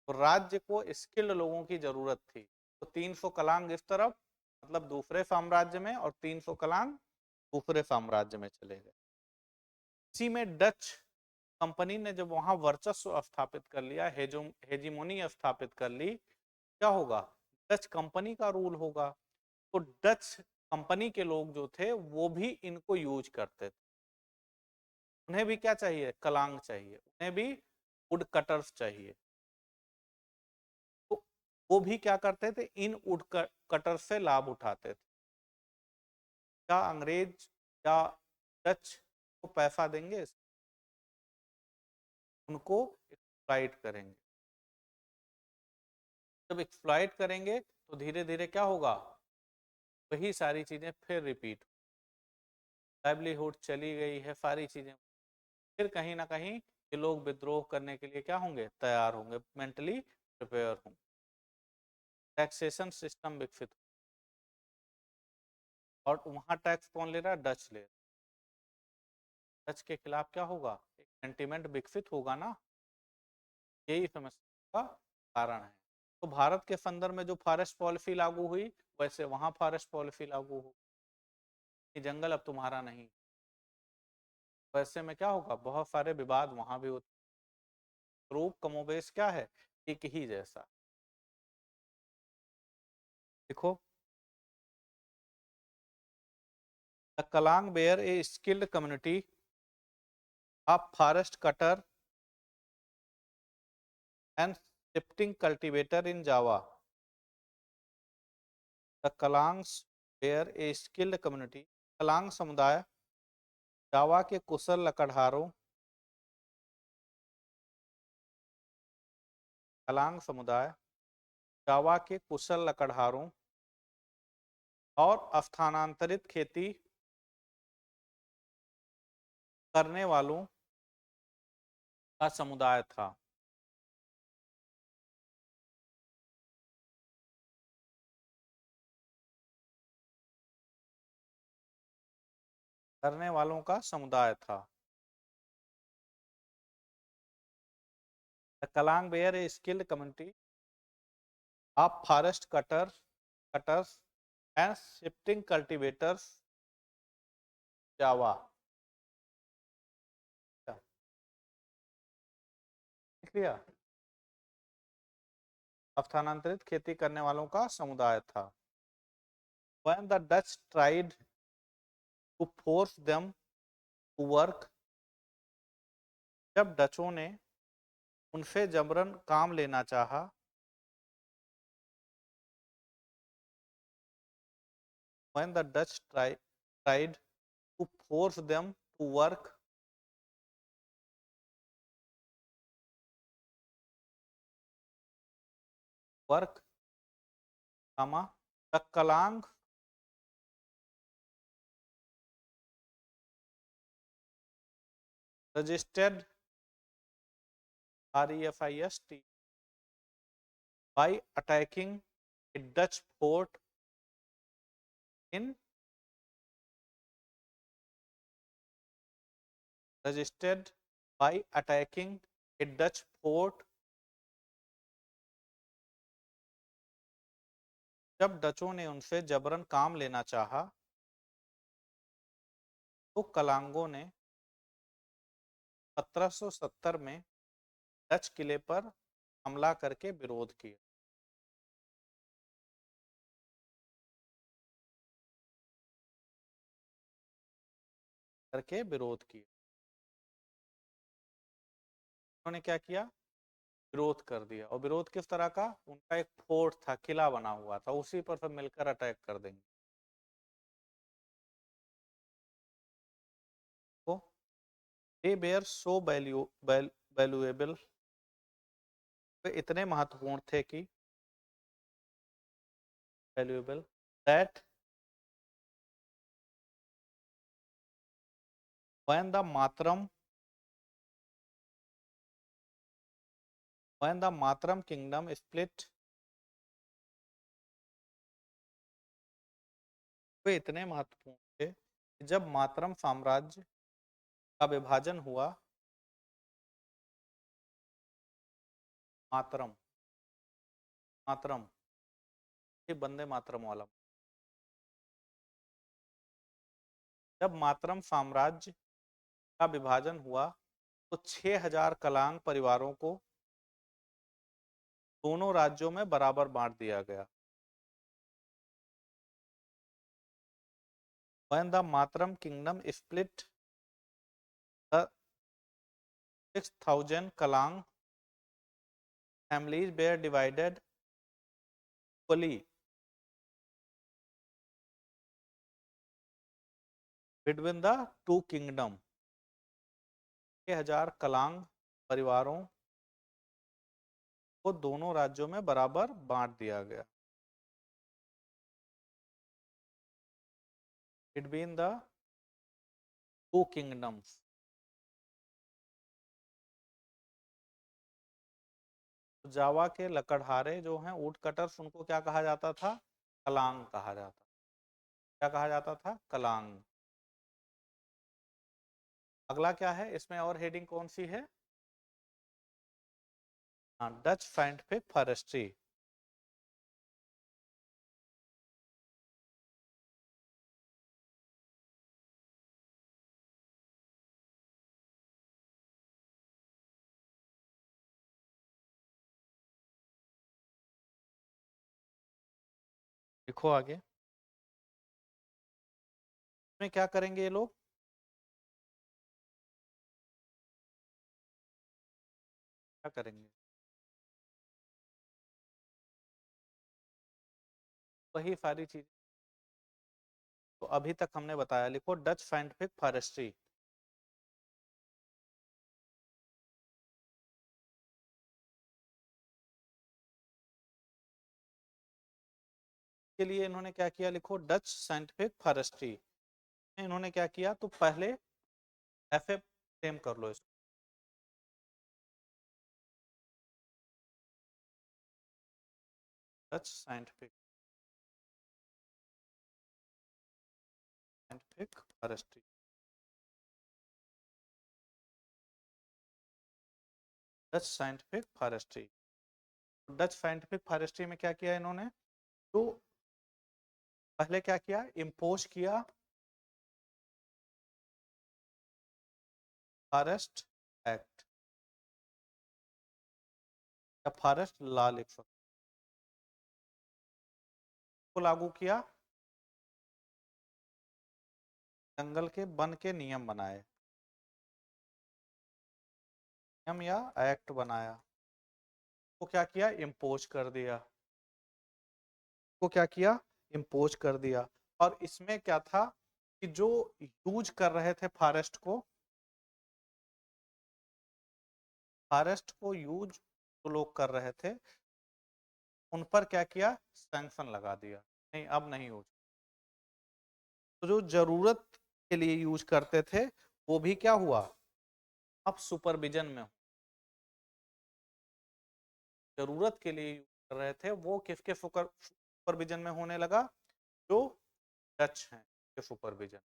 तो राज्य को स्किल्ड लोगों की जरूरत थी। तो 300 कलांग इस तरफ, मतलब दूसरे साम्राज्य में, और 300 कलांग दूसरे साम्राज्य में चले गए। इसी में डच कंपनी ने जब वहां वर्चस्व स्थापित कर लिया, हेजीमोनी स्थापित कर ली, क्या होगा, डच कंपनी का रूल होगा। तो डच कंपनी के लोग जो थे वो भी इनको यूज करते थे। उन्हें भी क्या चाहिए, कलांग चाहिए, उन्हें भी वुड कटर्स चाहिए। तो वो भी क्या करते थे, इन वुड कटर्स से लाभ उठाते थे। क्या अंग्रेज या डच को पैसा देंगे, उनको एक्सप्लॉइट करेंगे। जब एक्सप्लॉइट करेंगे तो धीरे धीरे क्या होगा, वही सारी चीजें फिर रिपीट, लाइवलीहुड चली गई है, सारी चीजें फिर कहीं ना कहीं ये लोग विद्रोह करने के लिए क्या होंगे, तैयार होंगे, मेंटली प्रिपेयर होंगे। टैक्सेशन सिस्टम विकसित, और वहां टैक्स कौन ले रहा है, डच ले रहा है। डच के खिलाफ क्या होगा, एक सेंटिमेंट विकसित होगा ना, यही समस्या का कारण है। तो भारत के संदर्भ में जो फॉरेस्ट पॉलिसी लागू हुई, वैसे वहां फॉरेस्ट पॉलिसी लागू हो, जंगल अब तुम्हारा नहीं। वैसे में क्या होगा, बहुत सारे विवाद वहां भी होते, रूप कमोबेश क्या है, एक ही जैसा। देखो, the Kalang were a skilled community of forest cutter and shifting cultivator in Java. The Kalangs were a skilled community, Kalang समुदाय जावा के कुशल लकड़हारों, कलांग समुदाय जावा के कुशल लकड़हारों और स्थानांतरित खेती करने वालों का समुदाय था। करने वालों का समुदाय था। The Kalang were a skilled community of forest cutters and shifting cultivators Java. लिया, स्थानांतरित खेती करने वालों का समुदाय था। When the Dutch tried to force them to work, जब डचों ने उनसे जबरन काम लेना चाहा, when the Dutch tried to force them to work, the Kalang resisted, REFIST, by attacking a Dutch fort in resisted by attacking a Dutch fort। जब डचों ने उनसे जबरन काम लेना चाहा, तो कलांगों ने 1770 में डच किले पर हमला करके विरोध किया। उन्होंने क्या किया, विरोध कर दिया। और विरोध किस तरह का, उनका एक फोर्ट था, किला बना हुआ था, उसी पर सब मिलकर अटैक कर देंगे। तो दे बेयर सो वैल्यूएबल, वे इतने महत्वपूर्ण थे कि valuable that when the Mataram kingdom split, वे इतने महत्वपूर्ण थे कि जब मातरम साम्राज्य का विभाजन हुआ, मातरम मातरम ये बंदे मातरम वाला, जब मातरम साम्राज्य का विभाजन हुआ तो 6000 कलांग परिवारों को दोनों राज्यों में बराबर बांट दिया गया। When the Matram kingdom split, the 6,000 Kalang families were divided equally between the two kingdom। 6,000 कलांग परिवारों को दोनों राज्यों में बराबर बांट दिया गया। Between the two kingdoms। जावा के लकड़हारे जो हैं ऊट कटर्स, उनको क्या कहा जाता था? कलांग कहा जाता। क्या कहा जाता था? कलांग। अगला क्या है इसमें, और हेडिंग कौन सी है? हाँ, डच साइंटिफिक फॉरेस्ट्री। लिखो आगे। इसमें क्या करेंगे ये लोग? क्या करेंगे? वही सारी चीज तो अभी तक हमने बताया। लिखो डच साइंटिफिक फॉरेस्ट्री। के लिए इन्होंने क्या किया? लिखो डच साइंटिफिक फॉरेस्ट्री। इन्होंने क्या किया? तो पहले एफ सेम कर लो इसको। Dutch scientific forestry. Dutch scientific forestry. Dutch scientific forestry में क्या किया इन्होंने? तो पहले क्या किया? इम्पोज किया फॉरेस्ट एक्ट या फॉरेस्ट लॉ लिख सकते को लागू किया। जंगल के वन के नियम बनाए, नियम या एक्ट बनाया। तो क्या किया? इम्पोज कर दिया। को क्या किया? इम्पोज कर दिया। और इसमें क्या था कि जो यूज कर रहे थे फॉरेस्ट को, फॉरेस्ट को यूज जो लोग कर रहे थे उन पर क्या किया? सैंक्शन लगा दिया। नहीं, अब नहीं यूज। तो जो जरूरत के लिए यूज करते थे वो भी क्या हुआ? अब सुपरविजन में। जरूरत के लिए यूज कर रहे थे वो किसके सुपरविजन में होने लगा? जो डच हैं के सुपरविजन।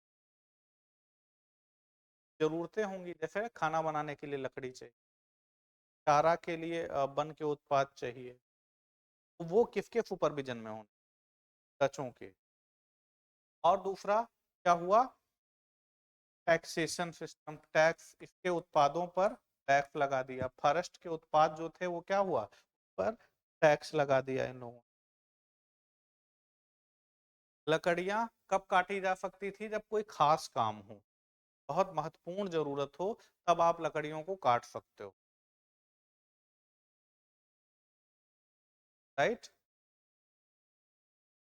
जरूरतें होंगी, जैसे खाना बनाने के लिए लकड़ी चाहिए, चारा के लिए वन के उत्पाद चाहिए, तो वो किसके सुपरविजन में होंगे? डचों के। और दूसरा क्या हुआ? टैक्सेशन सिस्टम, टैक्स, इसके उत्पादों पर टैक्स लगा दिया। फॉरेस्ट के उत्पाद जो थे वो क्या हुआ? पर टैक्स लगा दिया इन लोगों। लकड़ियां कब काटी जा सकती थी? जब कोई खास काम हो, बहुत महत्वपूर्ण जरूरत हो, तब आप लकड़ियों को काट सकते हो। राइट?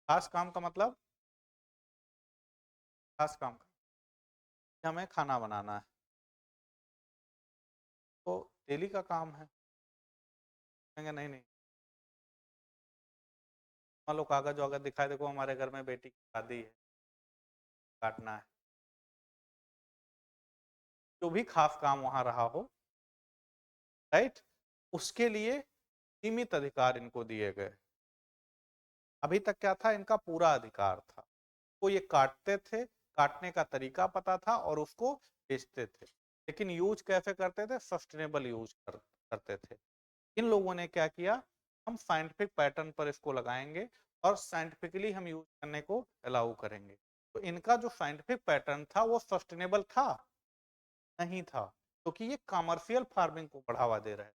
खास काम का मतलब? खास काम का हमें खाना बनाना है तो डेली का काम है। कहेंगे नहीं नहीं, मान लो कागज वागज दिखाई, देखो हमारे घर में बेटी की शादी है, काटना है। जो भी खास काम वहां रहा हो, राइट, उसके लिए सीमित अधिकार इनको दिए गए। अभी तक क्या था? इनका पूरा अधिकार था। वो ये काटते थे, काटने का तरीका पता था और उसको बेचते थे। लेकिन यूज कैसे करते थे? सस्टेनेबल यूज करते थे। इन लोगों ने क्या किया? हम साइंटिफिक पैटर्न पर इसको लगाएंगे और साइंटिफिकली हम यूज करने को अलाउ करेंगे। तो इनका जो साइंटिफिक पैटर्न था वो सस्टेनेबल था? नहीं था, क्योंकि ये कॉमर्शियल फार्मिंग को बढ़ावा दे रहे हैं।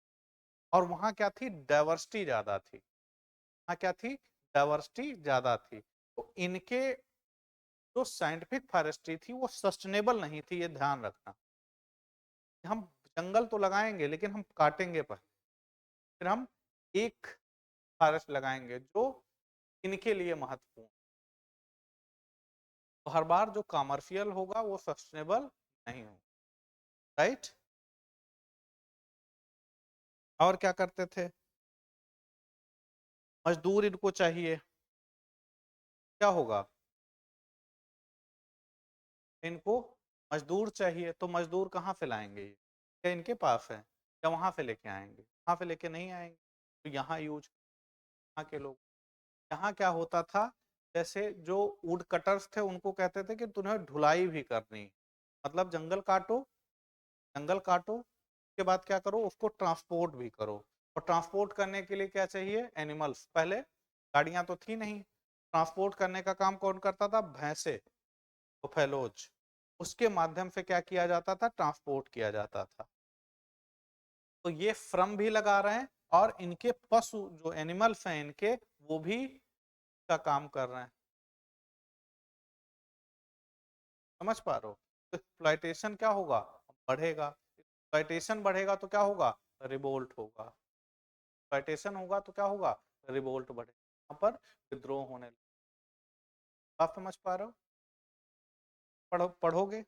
और वहां क्या थी, डाइवर्सिटी ज्यादा थी, वहां क्या थी, डाइवर्सिटी ज्यादा थी। तो इनके जो साइंटिफिक फॉरेस्ट्री थी वो सस्टेनेबल नहीं थी, ये ध्यान रखना। हम जंगल तो लगाएंगे लेकिन हम काटेंगे पहले, फिर हम एक फॉरेस्ट लगाएंगे जो इनके लिए महत्वपूर्ण। तो हर बार जो कमर्शियल होगा वो सस्टेनेबल नहीं होगा, राइट। और क्या करते थे, मजदूर इनको चाहिए, क्या होगा, इनको मजदूर चाहिए, तो मजदूर कहाँ से लाएंगे, ये क्या इनके पास है, या वहां से लेके आएंगे, वहां से लेके नहीं आएंगे, तो यहाँ यूज, यहाँ के लोग, यहाँ क्या होता था, जैसे जो वुड कटर्स थे उनको कहते थे कि तुम्हें ढुलाई भी करनी, मतलब जंगल काटो, उसके बाद क्या करो, उसको ट्रांसपोर्ट भी करो। और ट्रांसपोर्ट करने के लिए क्या चाहिए, एनिमल्स, पहले गाड़ियां तो थी नहीं, ट्रांसपोर्ट करने का काम कौन करता था, भैंसे, बुफेलोज, उसके माध्यम से क्या किया जाता था, ट्रांसपोर्ट किया जाता था। तो ये फ्रम भी लगा रहे हैं, और इनके पशु जो एनिमल्स हैं इनके, वो भी का काम कर रहे हैं, समझ पा रहे हो। तो एक्सप्लॉयटेशन क्या होगा, बढ़ेगा, एक्सप्लॉयटेशन बढ़ेगा तो क्या होगा, रिवोल्ट होगा, एक्सप्लॉयटेशन होगा तो क्या होगा, रिवोल्ट बढ़ेगा, यहाँ पर विद्रोह होने लगेगा। आप समझ पा रहे हो, पढ़ोगे,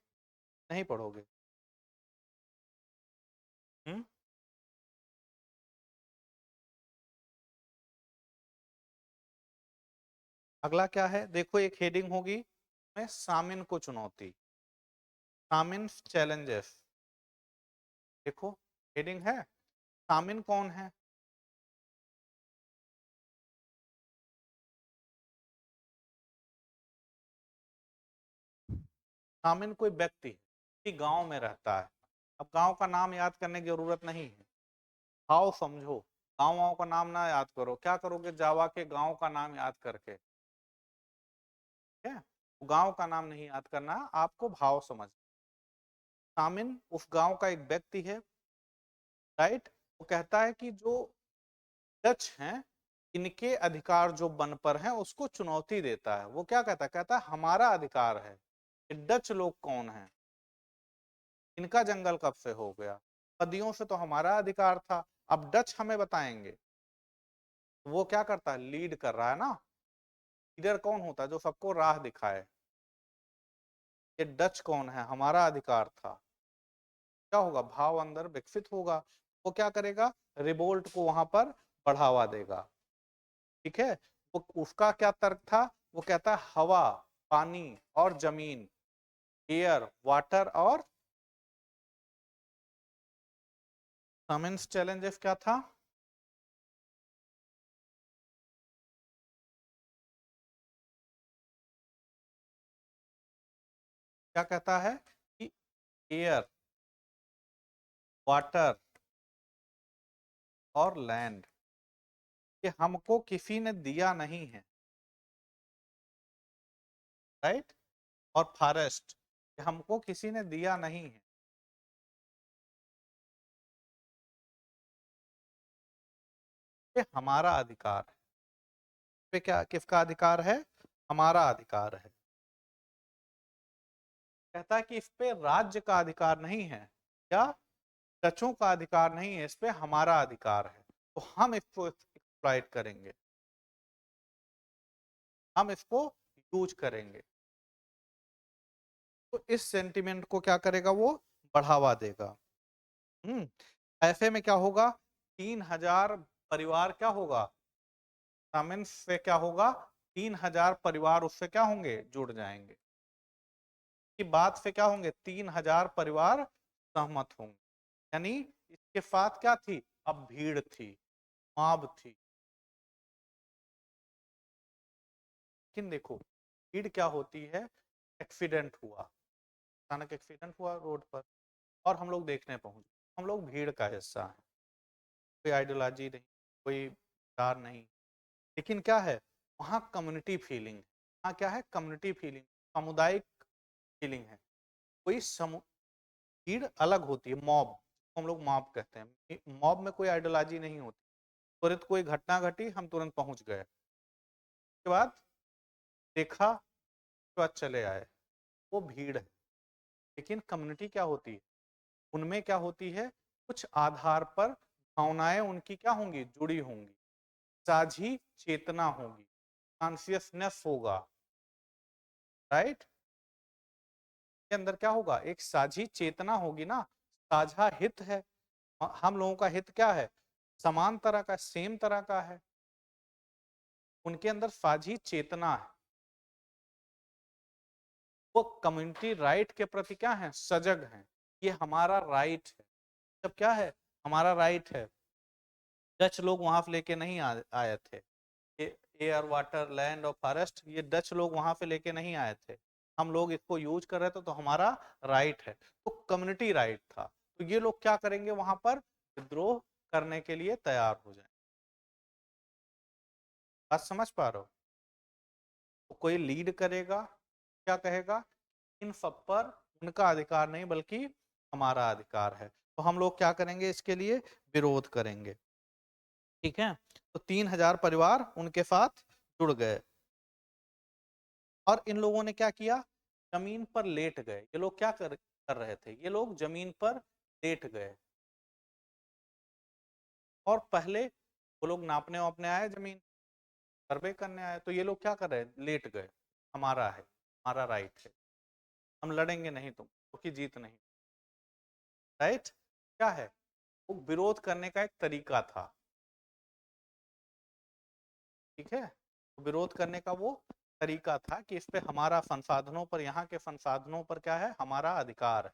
नहीं पढ़ोगे, हम्म। अगला क्या है, देखो एक हेडिंग होगी में सामिन को चुनौती, सामिन चैलेंजेस, देखो हेडिंग है, सामिन कौन है, सामिन कोई व्यक्ति है, गांव में रहता है। अब गांव का नाम याद करने की जरूरत नहीं है, आओ समझो, गांव वाँव का नाम ना याद करो, क्या करोगे, जावा के गांव का नाम याद करके, ठीक है, गांव का नाम नहीं याद करना, आपको भाव समझ। सामिन उस गांव का एक व्यक्ति है, राइट। वो कहता है कि जो डच हैं इनके अधिकार जो वन पर हैं उसको चुनौती देता है। वो क्या कहता है, कहता है हमारा अधिकार है, ये डच लोग कौन है, इनका जंगल कब से हो गया, सदियों से तो हमारा अधिकार था, अब डच हमें बताएंगे। वो क्या करता है, लीड कर रहा है ना, लीडर कौन होता है, जो सबको राह दिखाए, ये डच कौन है, हमारा अधिकार था, क्या होगा, भाव अंदर विकसित होगा, वो क्या करेगा, रिवोल्ट को वहां पर बढ़ावा देगा, ठीक है। वो उसका क्या तर्क था, वो कहता है हवा, पानी और जमीन, एयर, वाटर और सामिन्स चैलेंजेस क्या था, क्या कहता है कि एयर, वाटर और लैंड ये हमको किसी ने दिया नहीं है, राइट। और फॉरेस्ट ये हमको किसी ने दिया नहीं है, ये हमारा अधिकार है, पे क्या किसका अधिकार है, हमारा अधिकार है। कहता है कि इस पे राज्य का अधिकार नहीं है, या डचों का अधिकार नहीं है, इस पे हमारा अधिकार है, तो हम इसको एक्सप्लॉइट करेंगे, हम इसको यूज करेंगे। तो इस सेंटिमेंट को क्या करेगा, वो बढ़ावा देगा। ऐसे में क्या होगा, 3,000 परिवार क्या होगा, सामिन से क्या होगा, 3,000 परिवार उससे क्या होंगे, जुड़ जाएंगे, की बात से क्या होंगे, 3,000 परिवार सहमत होंगे, यानी इसके साथ क्या थी, अब भीड़ थी, मॉब थी। लेकिन देखो भीड़ क्या होती है, एक्सीडेंट हुआ, अचानक एक्सीडेंट हुआ रोड पर, और हम लोग देखने पहुंचे, हम लोग भीड़ का हिस्सा है, कोई आइडियोलॉजी नहीं, कोई विचार नहीं, लेकिन क्या है, वहाँ कम्युनिटी फीलिंग, वहाँ क्या है, कम्युनिटी फीलिंग, सामुदायिक फीलिंग है, कोई भीड़ अलग होती है, मॉब को हम लोग मॉब कहते हैं। मॉब में कोई आइडियोलॉजी नहीं होती, तुरंत कोई घटना घटी हम तुरंत पहुंच गए, उसके बाद देखा, उसके बाद चले आए, वो भीड़ है। लेकिन कम्युनिटी क्या होती है, उनमें क्या होती है, कुछ आधार पर भावनाएं उनकी क्या होंगी, जुड़ी होंगी, साझी चेतना होगी, कॉन्शियसनेस होगा, राइट। के अंदर क्या होगा, एक साझी चेतना होगी ना, साझा हित है, हम लोगों का हित क्या है, समान तरह का, सेम तरह का है, उनके अंदर साझी चेतना है, वो कम्युनिटी राइट के प्रति क्या है, सजग हैं, ये हमारा राइट है। जब क्या है, हमारा राइट है। डच लोग वहां से लेके नहीं आए थे, एयर वाटर लैंड और फॉरेस्ट, ये डच लोग वहां पे लेके नहीं आए थे, हम लोग इसको यूज कर रहे थे, तो हमारा राइट है, तो कम्युनिटी राइट था। तो ये लोग क्या करेंगे, वहां पर विद्रोह करने के लिए तैयार हो जाए। बात समझ पा रहे हो। तो कोई लीड करेगा, क्या कहेगा, इन सब पर उनका अधिकार नहीं बल्कि हमारा अधिकार है, तो हम लोग क्या करेंगे, इसके लिए विरोध करेंगे। ठीक है, तो 3000 परिवार उनके साथ जुड़ गए, और इन लोगों ने क्या किया, जमीन पर लेट गए। ये लोग क्या कर रहे थे, ये लोग जमीन पर लेट गए, और पहले वो लोग नापने वापने आए, जमीन सर्वे करने आए, तो ये लोग क्या कर रहे हैं, लेट गए, हमारा है, हमारा राइट है, हम लड़ेंगे नहीं तुम, क्योंकि जीत नहीं, राइट। क्या है, वो विरोध करने का एक तरीका था, ठीक है, तो विरोध करने का वो तरीका था कि इस पे हमारा संसाधनों पर, यहाँ के संसाधनों पर क्या है, हमारा अधिकार है।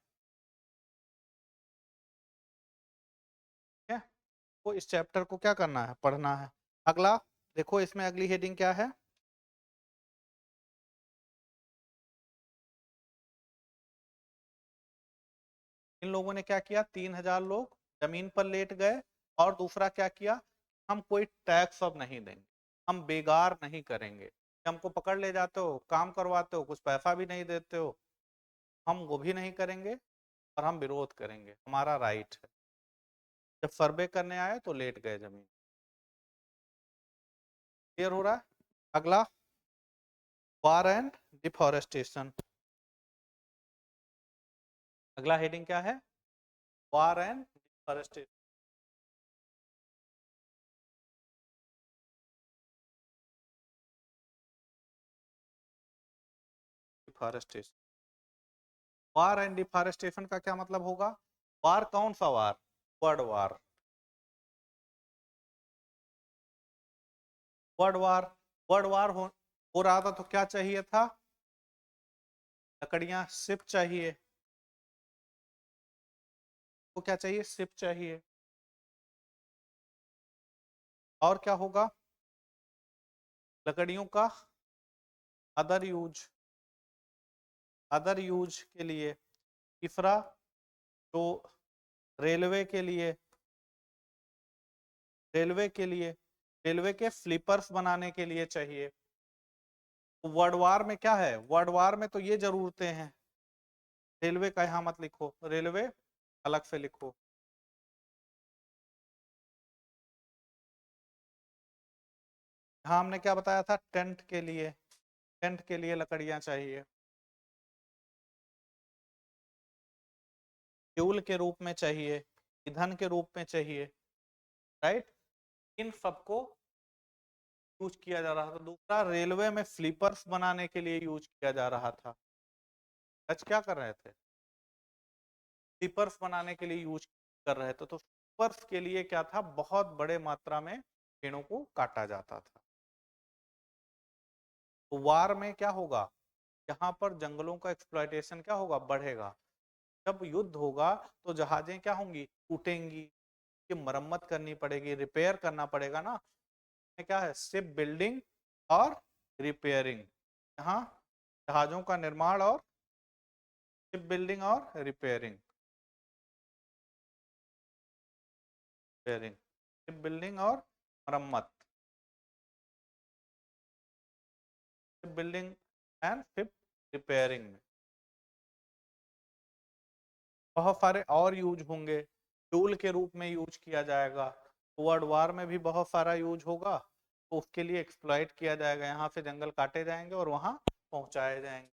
ठीक है, तो इस चैप्टर को क्या करना है, पढ़ना है। अगला देखो, इसमें अगली हेडिंग क्या है, इन लोगों ने क्या किया, 3000 लोग जमीन पर लेट गए, और दूसरा क्या किया, हम कोई टैक्स अब नहीं देंगे, हम बेगार नहीं करेंगे, हमको पकड़ ले जाते हो, काम करवाते हो, कुछ पैसा भी नहीं देते हो, हम वो भी नहीं करेंगे, और हम विरोध करेंगे, हमारा राइट है। जब सर्वे करने आए तो लेट गए जमीन। क्लियर हो रहा है। अगला, वार एंड डिफॉरेस्टेशन। अगला हेडिंग क्या है, war and deforestation. Deforestation, war and deforestation का क्या मतलब होगा, वार कौन सा war, world war, world war, world war हो रहा था, तो क्या चाहिए था, लकड़ियां, सिप चाहिए, तो क्या चाहिए, सिप चाहिए, और क्या होगा, लकड़ियों का अदर यूज, अदर यूज के लिए, तीसरा तो रेलवे के लिए, रेलवे के लिए, रेलवे के स्लीपर्स बनाने के लिए चाहिए। तो वर्ल्ड वार में क्या है, वर्ल्ड वार में तो ये जरूरतें हैं, रेलवे का यहाँ मत लिखो, रेलवे अलग से लिखो। हाँ, हमने क्या बताया था, टेंट के लिए, टेंट के लिए लकड़ियां चाहिए, फ्यूल के रूप में चाहिए, ईंधन के रूप में चाहिए, राइट। इन सबको यूज किया जा रहा था। दूसरा, रेलवे में स्लीपर्स बनाने के लिए यूज किया जा रहा था। डच क्या कर रहे थे, स्लीपर्स बनाने के लिए यूज कर रहे थे, तो स्लीपर्स के लिए क्या था, बहुत बड़े मात्रा में पेड़ों को काटा जाता था। तो वार में क्या होगा, यहाँ पर जंगलों का एक्सप्लॉयटेशन क्या होगा, बढ़ेगा। जब युद्ध होगा तो जहाजें क्या होंगी, टूटेंगी, की मरम्मत करनी पड़ेगी, रिपेयर करना पड़ेगा ना, क्या है, शिप बिल्डिंग और रिपेयरिंग, यहाँ जहाजों का निर्माण और शिप बिल्डिंग और रिपेयरिंग, रिपेयरिंग, शिप बिल्डिंग और मरम्मत, ship building and ship repairing में बहुत सारे और यूज होंगे, फ्यूल के रूप में यूज किया जाएगा। वर्ल्ड वार में भी बहुत सारा यूज होगा, तो उसके लिए एक्सप्लॉइट किया जाएगा, यहाँ से जंगल काटे जाएंगे और वहां पहुंचाए जाएंगे।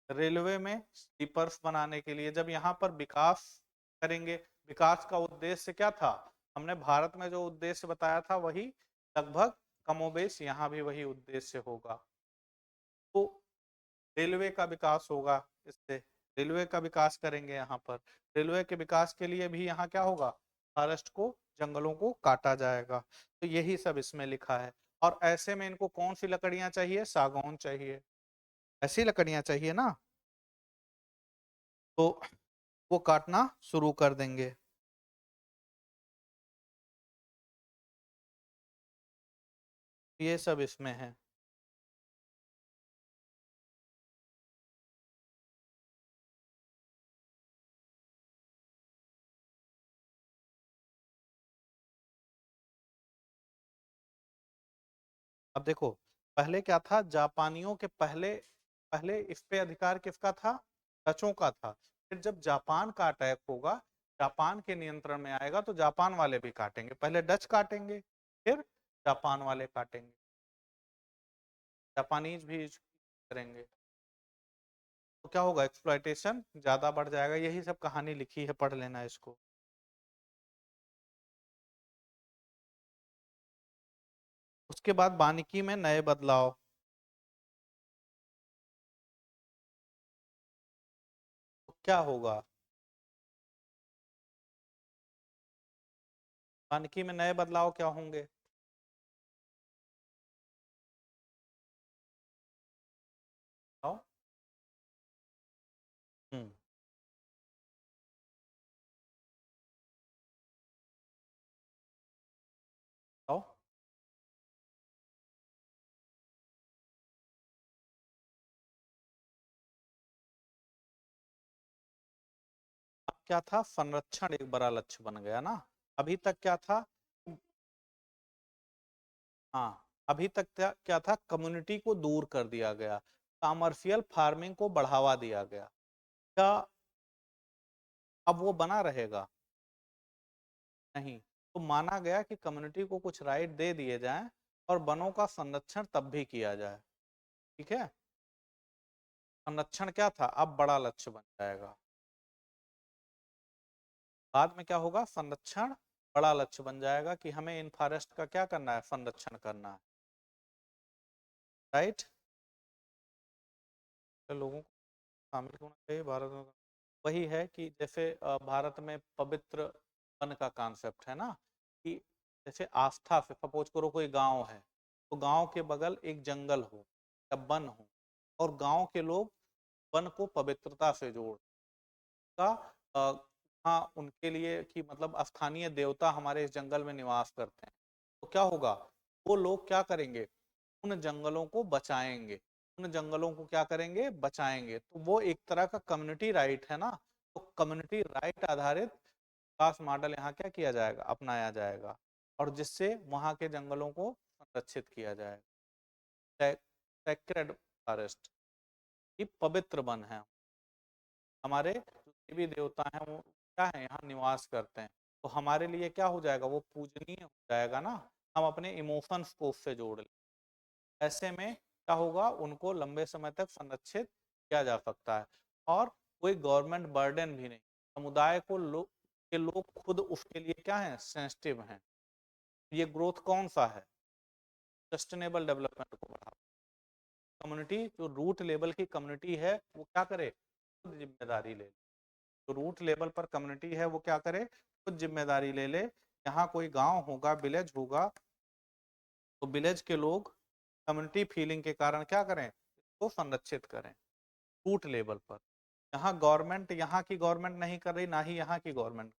रेलवे में स्लीपर्स बनाने के लिए जब यहाँ पर विकास करेंगे, विकास का उद्देश्य क्या था, हमने भारत में जो उद्देश्य बताया था वही लगभग कमोबेश यहाँ भी वही उद्देश्य होगा। तो रेलवे का विकास होगा, इससे रेलवे का विकास करेंगे यहाँ पर। रेलवे के विकास के लिए भी यहाँ क्या होगा, फॉरेस्ट को, जंगलों को काटा जाएगा। तो यही सब इसमें लिखा है। और ऐसे में इनको कौन सी लकड़ियां चाहिए, सागौन चाहिए, ऐसी लकड़ियां चाहिए ना, तो वो काटना शुरू कर देंगे। ये सब इसमें है। अब देखो, पहले क्या था, जापानियों के पहले पहले इस पे अधिकार किसका था, डचों का था। फिर जब जापान का अटैक होगा, जापान के नियंत्रण में आएगा, तो जापान वाले भी काटेंगे, पहले डच काटेंगे फिर जापान वाले काटेंगे, जापानीज भी करेंगे। तो क्या होगा, एक्सप्लॉइटेशन ज्यादा बढ़ जाएगा। यही सब कहानी लिखी है, पढ़ लेना इसको। उसके बाद वानिकी में नए बदलाव। तो क्या होगा, वानिकी में नए बदलाव क्या होंगे, बताओ। हम्म, बताओ। अब क्या था, संरक्षण एक बड़ा लक्ष्य बन गया ना। अभी तक क्या था, हाँ, अभी तक क्या था, कम्युनिटी को दूर कर दिया गया, कॉमर्शियल फार्मिंग को बढ़ावा दिया गया। क्या अब वो बना रहेगा, नहीं। तो माना गया कि कम्युनिटी को कुछ राइट दे दिए जाएं और वनों का संरक्षण तब भी किया जाए। ठीक है, संरक्षण क्या था, अब बड़ा लक्ष्य बन जाएगा। बाद में क्या होगा, संरक्षण बड़ा लक्ष्य बन जाएगा कि हमें इन फॉरेस्ट का क्या करना है, संरक्षण करना है। राइट, तो लोगों को शामिल होना चाहिए भारत में। वही है कि जैसे भारत में पवित्र वन का कॉन्सेप्ट है ना, कि जैसे आस्था से, सपोज करो कोई गांव है, तो गांव के बगल एक जंगल हो या वन हो, और गांव के लोग वन को पवित्रता से जोड़ का, हाँ, उनके लिए कि मतलब स्थानीय देवता हमारे इस जंगल में निवास करते हैं, तो क्या होगा, वो लोग क्या करेंगे, उन जंगलों को बचाएंगे, उन जंगलों को क्या करेंगे, बचाएंगे। तो वो एक तरह का कम्युनिटी राइट है ना। तो कम्युनिटी राइट आधारित विकास मॉडल यहाँ क्या किया जाएगा, अपनाया जाएगा, और जिससे वहां के जंगलों को संरक्षित किया जाएगा। सेक्रेड फॉरेस्ट, ये पवित्र वन है, हमारे जो देवी देवता हैं वो क्या है, यहाँ निवास करते हैं। तो हमारे लिए क्या हो जाएगा, वो पूजनीय हो जाएगा ना, हम अपने इमोशंस को उससे जोड़ लें। ऐसे में क्या होगा, उनको लंबे समय तक संरक्षित किया जा सकता है, और कोई गवर्नमेंट बर्डन भी नहीं, समुदाय को के लोग खुद उसके लिए क्या है, सेंसिटिव हैं। ये ग्रोथ कौन सा है, सस्टेनेबल डेवलपमेंट को बढ़ावा। कम्युनिटी जो रूट लेवल की कम्युनिटी है वो क्या करे, खुद जिम्मेदारी ले। जो रूट लेवल पर कम्युनिटी है वो क्या करे, खुद जिम्मेदारी ले ले। यहाँ कोई गांव होगा, विलेज होगा, तो विलेज के लोग कम्युनिटी फीलिंग के कारण क्या करें, इसको संरक्षित करें रूट लेवल पर। यहाँ गवर्नमेंट, यहाँ की गवर्नमेंट नहीं कर रही, ना ही यहाँ की गवर्नमेंट,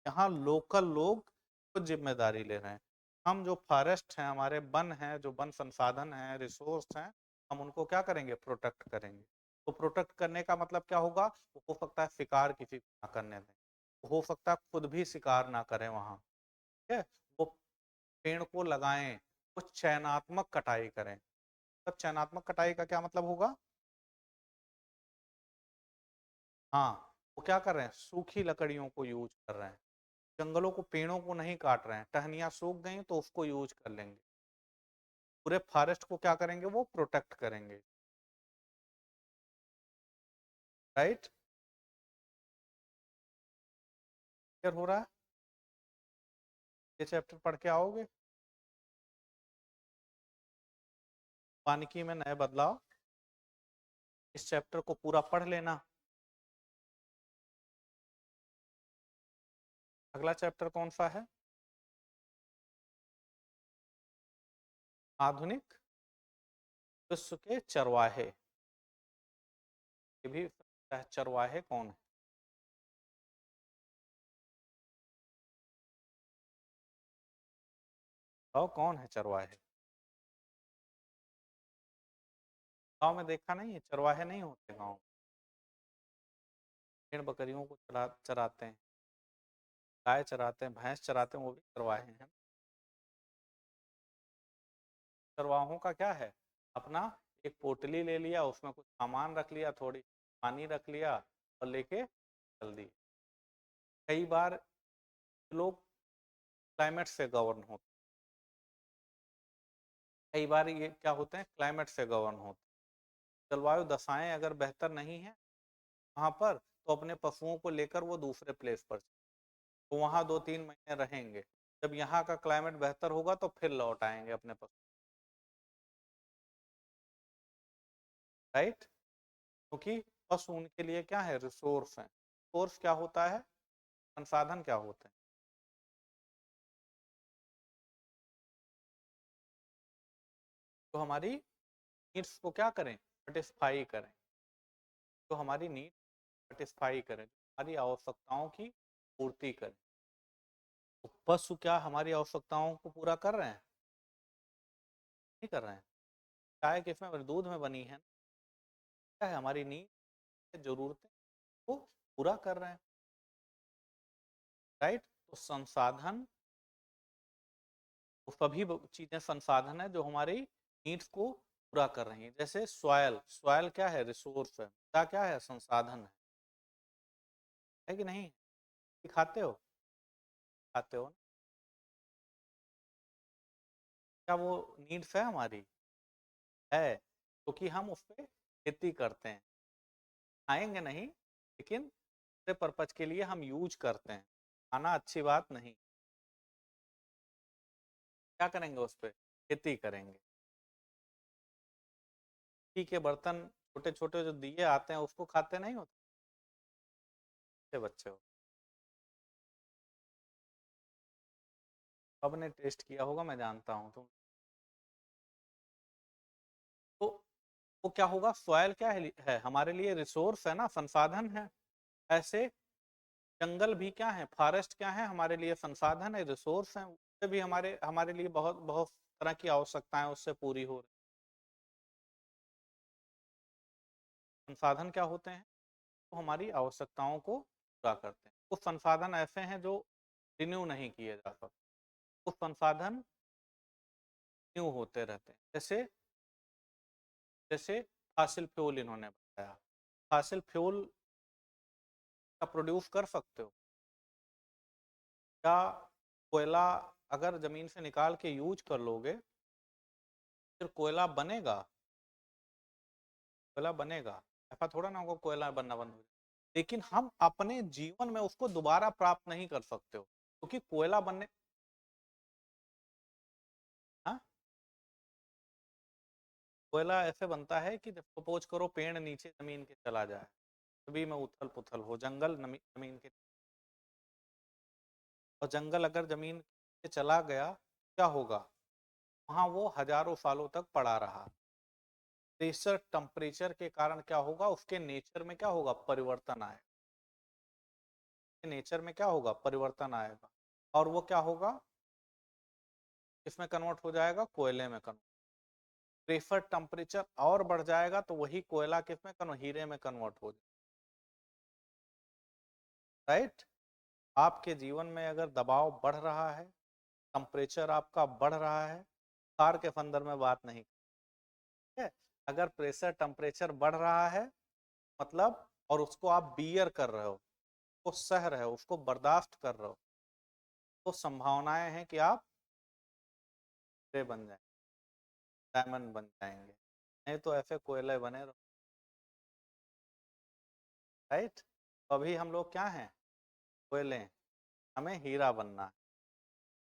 यहाँ लोकल लोग खुद जिम्मेदारी ले रहे हैं। हम जो फॉरेस्ट हैं, हमारे वन हैं, जो वन संसाधन हैं, रिसोर्स हैं, हम उनको क्या करेंगे, प्रोटेक्ट करेंगे। तो प्रोटेक्ट करने का मतलब क्या होगा, हो सकता है शिकार किसी को ना करने दें, हो सकता है खुद भी शिकार ना करें वहां। ठीक है, वो पेड़ को लगाएं, कुछ चयनात्मक कटाई करें। तब चयनात्मक कटाई का क्या मतलब होगा, हाँ, वो क्या कर रहे हैं, सूखी लकड़ियों को यूज कर रहे हैं। जंगलों को, पेड़ों को नहीं काट रहे हैं, टहनियाँ सूख गई तो उसको यूज कर लेंगे, पूरे फॉरेस्ट को क्या करेंगे, वो प्रोटेक्ट करेंगे, राइट। क्लियर हो रहा है? ये चैप्टर पढ़ के आओगे, वानिकी में नए बदलाव, इस चैप्टर को पूरा पढ़ लेना। अगला चैप्टर कौन सा है? आधुनिक विश्व के चरवाहे। ये भी चरवाहे कौन है? बताओ कौन है चरवाहे? गांव में देखा नहीं है, चरवाहे नहीं होते गांव, भेड़ बकरियों को चराते हैं, गाय चराते हैं, भैंस चराते हैं, वो भी चरवाहे हैं। चरवाहों का क्या है, अपना एक पोटली ले लिया, उसमें कुछ सामान रख लिया, थोड़ी पानी रख लिया और लेके चल दी। कई बार लोग क्लाइमेट से गवर्न होते, कई बार ये क्या होते हैं, क्लाइमेट से गवर्न होते, जलवायु दशाएं अगर बेहतर नहीं है वहाँ पर, तो अपने पशुओं को लेकर वो दूसरे प्लेस पर, तो वहाँ 2-3 महीने रहेंगे, जब यहाँ का क्लाइमेट बेहतर होगा तो फिर लौट आएंगे अपने पशु, राइट। क्योंकि पशु उनके लिए क्या है, रिसोर्स है। सोर्स क्या होता है, संसाधन क्या होते हैं, तो हमारी नीड्स को क्या करें, सेटिस्फाई करें, तो हमारी नीड सेटिस्फाई करें, हमारी आवश्यकताओं की पूर्ति करें। तो पशु क्या हमारी आवश्यकताओं को पूरा कर रहे हैं, नहीं कर रहे हैं। चाय किसमें, दूध में बनी है, क्या है, हमारी नीड, जरूरतें को पूरा कर रहे हैं, राइट। तो संसाधन, तो सभी चीजें संसाधन है जो हमारी नीड्स को पूरा कर रही है। जैसे सॉयल, सॉयल क्या है, रिसोर्स है, क्या है, संसाधन है कि नहीं? खाते हो, खाते हो, क्या वो नीड्स है हमारी, है, क्योंकि हम उस पर खेती करते हैं, खाएंगे नहीं, लेकिन पर्पज के लिए हम यूज करते हैं, खाना अच्छी बात नहीं, क्या करेंगे, उस पर खेती करेंगे। मिट्टी के बर्तन, छोटे छोटे जो दिए आते हैं, उसको खाते नहीं होते बच्चे हो, सबने टेस्ट किया होगा, मैं जानता हूँ तुम। तो वो क्या होगा, सॉयल क्या है हमारे लिए, रिसोर्स है ना, संसाधन है। ऐसे जंगल भी क्या है, फॉरेस्ट क्या है, हमारे लिए संसाधन है, रिसोर्स है, उससे भी हमारे हमारे लिए बहुत बहुत तरह की आवश्यकताएं उससे पूरी हो रही। संसाधन क्या होते हैं, तो हमारी आवश्यकताओं को पूरा करते हैं। कुछ संसाधन ऐसे हैं जो रिन्यू नहीं किए जा सकते, कुछ संसाधन रिन्यू होते रहते हैं, जैसे जैसे फॉसिल फ्यूल इन्होंने बताया, फॉसिल फ्यूल का प्रोड्यूस कर सकते हो क्या, कोयला अगर जमीन से निकाल के यूज कर लोगे, फिर कोयला बनेगा, कोयला बनेगा, ऐसा थोड़ा ना होगा कोयला बनना बंद हो जाए, लेकिन हम अपने जीवन में उसको दोबारा प्राप्त नहीं कर सकते हो, क्योंकि कोयला बनने, हाँ, कोयला ऐसे बनता है कि सपोज करो पेड़ नीचे जमीन के चला जाए, तभी में उथल पुथल हो, जंगल जमीन के, और जंगल अगर जमीन से चला गया, क्या होगा, वहां वो हजारों सालों तक पड़ा रहा, प्रेशर टेम्परेचर के कारण क्या होगा, उसके नेचर में क्या होगा, परिवर्तन आएगा, नेचर में क्या होगा, परिवर्तन आएगा, और वो क्या होगा, इसमें कन्वर्ट हो जाएगा, कोयले में कन्वर्ट, प्रेशर टेम्परेचर और बढ़ जाएगा तो वही कोयला किसमें कन्वर्ट, हीरे में कन्वर्ट हो जाएगा, राइट। आपके जीवन में अगर दबाव बढ़ रहा है, टेम्परेचर आपका बढ़ रहा है, कार के अंदर में बात नहीं, ठीक है, अगर प्रेशर टेम्परेचर बढ़ रहा है मतलब, और उसको आप बियर कर रहे हो, उसको सह रहे हो, उसको बर्दाश्त कर रहे हो, तो संभावनाएं हैं कि आप हीरे बन जाएंगे, डायमंड बन जाएंगे, नहीं तो ऐसे कोयले बने रहो। राइट, तो अभी हम लोग क्या हैं, कोयले, हमें हीरा बनना है।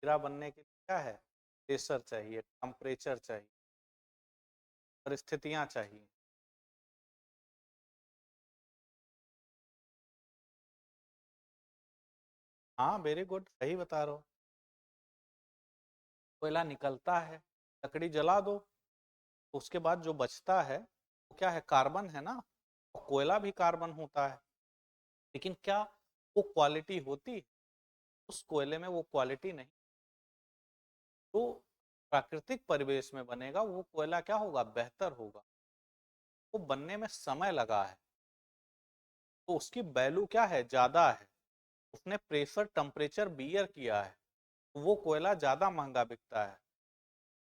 हीरा बनने के लिए क्या है, प्रेशर चाहिए, टेम्परेचर चाहिए, परिस्थितियां चाहिए। हाँ वेरी गुड, सही बता रहे हो। कोयला निकलता है, लकड़ी जला दो, उसके बाद जो बचता है वो क्या है, कार्बन है ना, और कोयला भी कार्बन होता है। लेकिन क्या वो क्वालिटी होती, उस कोयले में वो क्वालिटी नहीं। तो प्राकृतिक परिवेश में बनेगा वो कोयला क्या होगा, बेहतर होगा। वो बनने में समय लगा है, तो उसकी वैल्यू क्या है, ज्यादा है। उसने प्रेशर टेम्परेचर बियर किया है, तो वो कोयला ज्यादा महंगा बिकता है।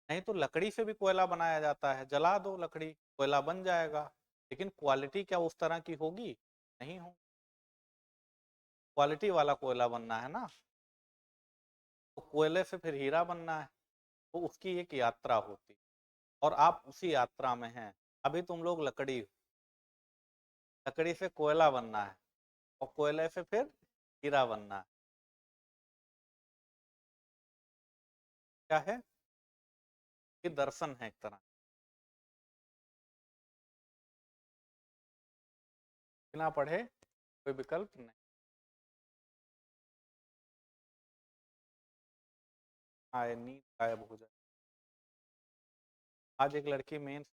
नहीं तो लकड़ी से भी कोयला बनाया जाता है, जला दो लकड़ी, कोयला बन जाएगा। लेकिन क्वालिटी क्या उस तरह की होगी, नहीं हो। क्वालिटी वाला कोयला बनना है ना, तो कोयले से फिर हीरा बनना है, तो उसकी एक यात्रा होती। और आप उसी यात्रा में हैं। अभी तुम लोग लकड़ी, लकड़ी से कोयला बनना है, और कोयले से फिर हीरा बनना है। क्या है, ये दर्शन है एक तरह, बिना पढ़े कोई विकल्प नहीं। आए नींद गायब हो जाए। आज एक लड़की मेन,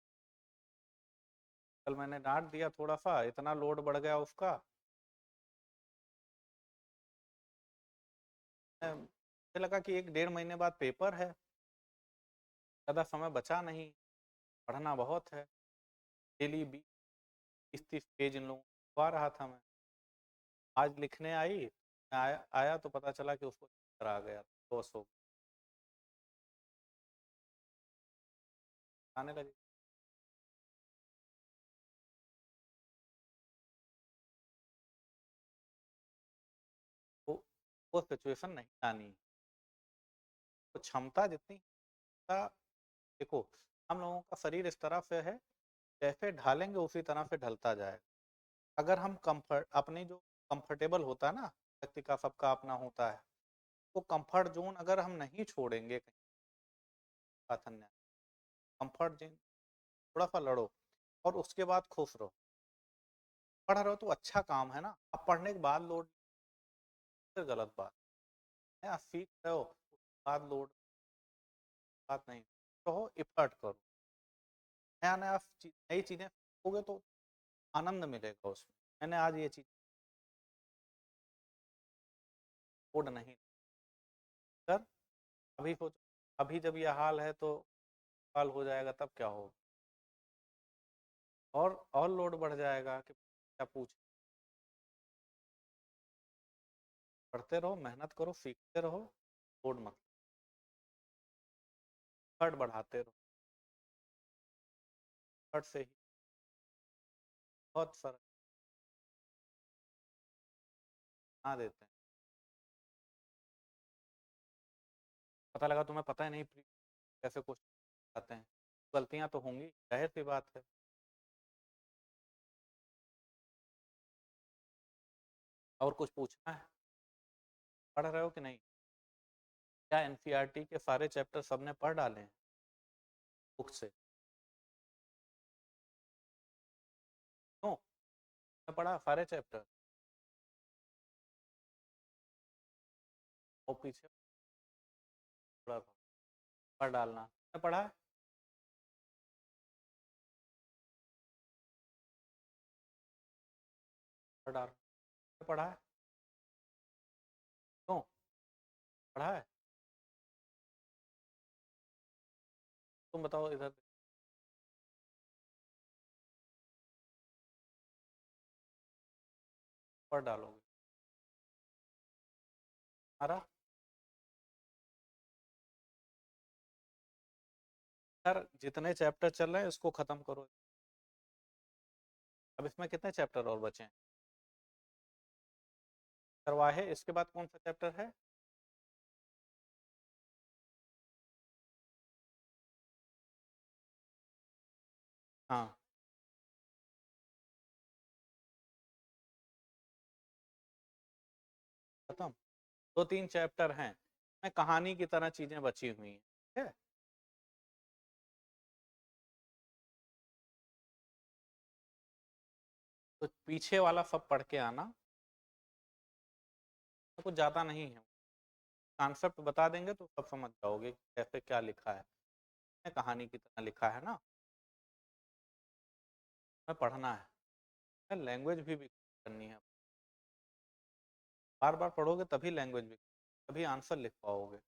कल मैंने डांट दिया थोड़ा सा, इतना लोड बढ़ गया उसका। मुझे लगा कि 1 डेढ़ महीने बाद पेपर है, ज़्यादा समय बचा नहीं, पढ़ना बहुत है। डेली 20 30 पेज इन लोगों को आ रहा था मैं। आज लिखने आई, मैं आया तो पता चला कि उसको चक्कर आ गया, तो सो आने लगी। वो वो सिचुएशन नहीं आनी, तो क्षमता जितनी का, देखो हम लोगों का शरीर इस तरह से है, जैसे ढालेंगे उसी तरह से ढलता जाएगा। अगर हम कंफर्ट, अपनी जो कंफर्टेबल होता है ना, व्यक्ति का सबका अपना होता है, तो कंफर्ट जोन अगर हम नहीं छोड़ेंगे कहीं, कंफर्ट जोन थोड़ा सा लड़ो, और उसके बाद खुश रहो। पढ़ रहे हो तो अच्छा काम है ना, अब पढ़ने के बाद लोड, फिर गलत बात है। आप सीख रहे हो उसके बाद लोड, बात नहीं। रहो, इफर्ट करो, नया नया नई चीजें सीखोगे तो आनंद मिलेगा उसमें। मैंने आज ये चीज लोड नहीं कर, अभी सोच, अभी जब ये हाल है तो हाल हो जाएगा तब क्या होगा, और लोड बढ़ जाएगा कि क्या पूछ। पढ़ते रहो, मेहनत करो, सीखते रहो, लोड मत, एफर्ट बढ़ाते रहो। एफर्ट से ही बहुत फर्क बना देते हैं। पता लगा तुम्हें पता ही नहीं कैसे क्वेश्चन आते हैं, गलतियां तो होंगी, जाहिर सी बात है। और कुछ पूछना है, पढ़ रहे हो कि नहीं? क्या एनसीईआरटी के सारे चैप्टर सबने पढ़ डाले हैं बुक से? क्यों, मैं पढ़ा सारे चैप्टर, और पीछे थोड़ा सा पढ़ डालना। मैं पढ़ा है, पढ़ डाल, पढ़ा है, क्यों, पढ़ा है, तुम बताओ इधर, पढ़ डालोगे हमारा। यार जितने चैप्टर चल रहे हैं इसको खत्म करो। अब इसमें कितने चैप्टर और बचे हैं? करवाहे, इसके बाद कौन सा चैप्टर है? हाँ खत्म। 2-3 चैप्टर हैं, मैं कहानी की तरह चीजें बची हुई हैं, ठीक है। तो पीछे वाला सब पढ़ के आना, तो कुछ ज्यादा नहीं है, कॉन्सेप्ट बता देंगे तो सब समझ जाओगे कि कैसे क्या लिखा है, कहानी की तरह लिखा है ना। मैं पढ़ना है, लैंग्वेज भी करनी है, बार बार पढ़ोगे तभी लैंग्वेज भी, तभी आंसर लिख पाओगे।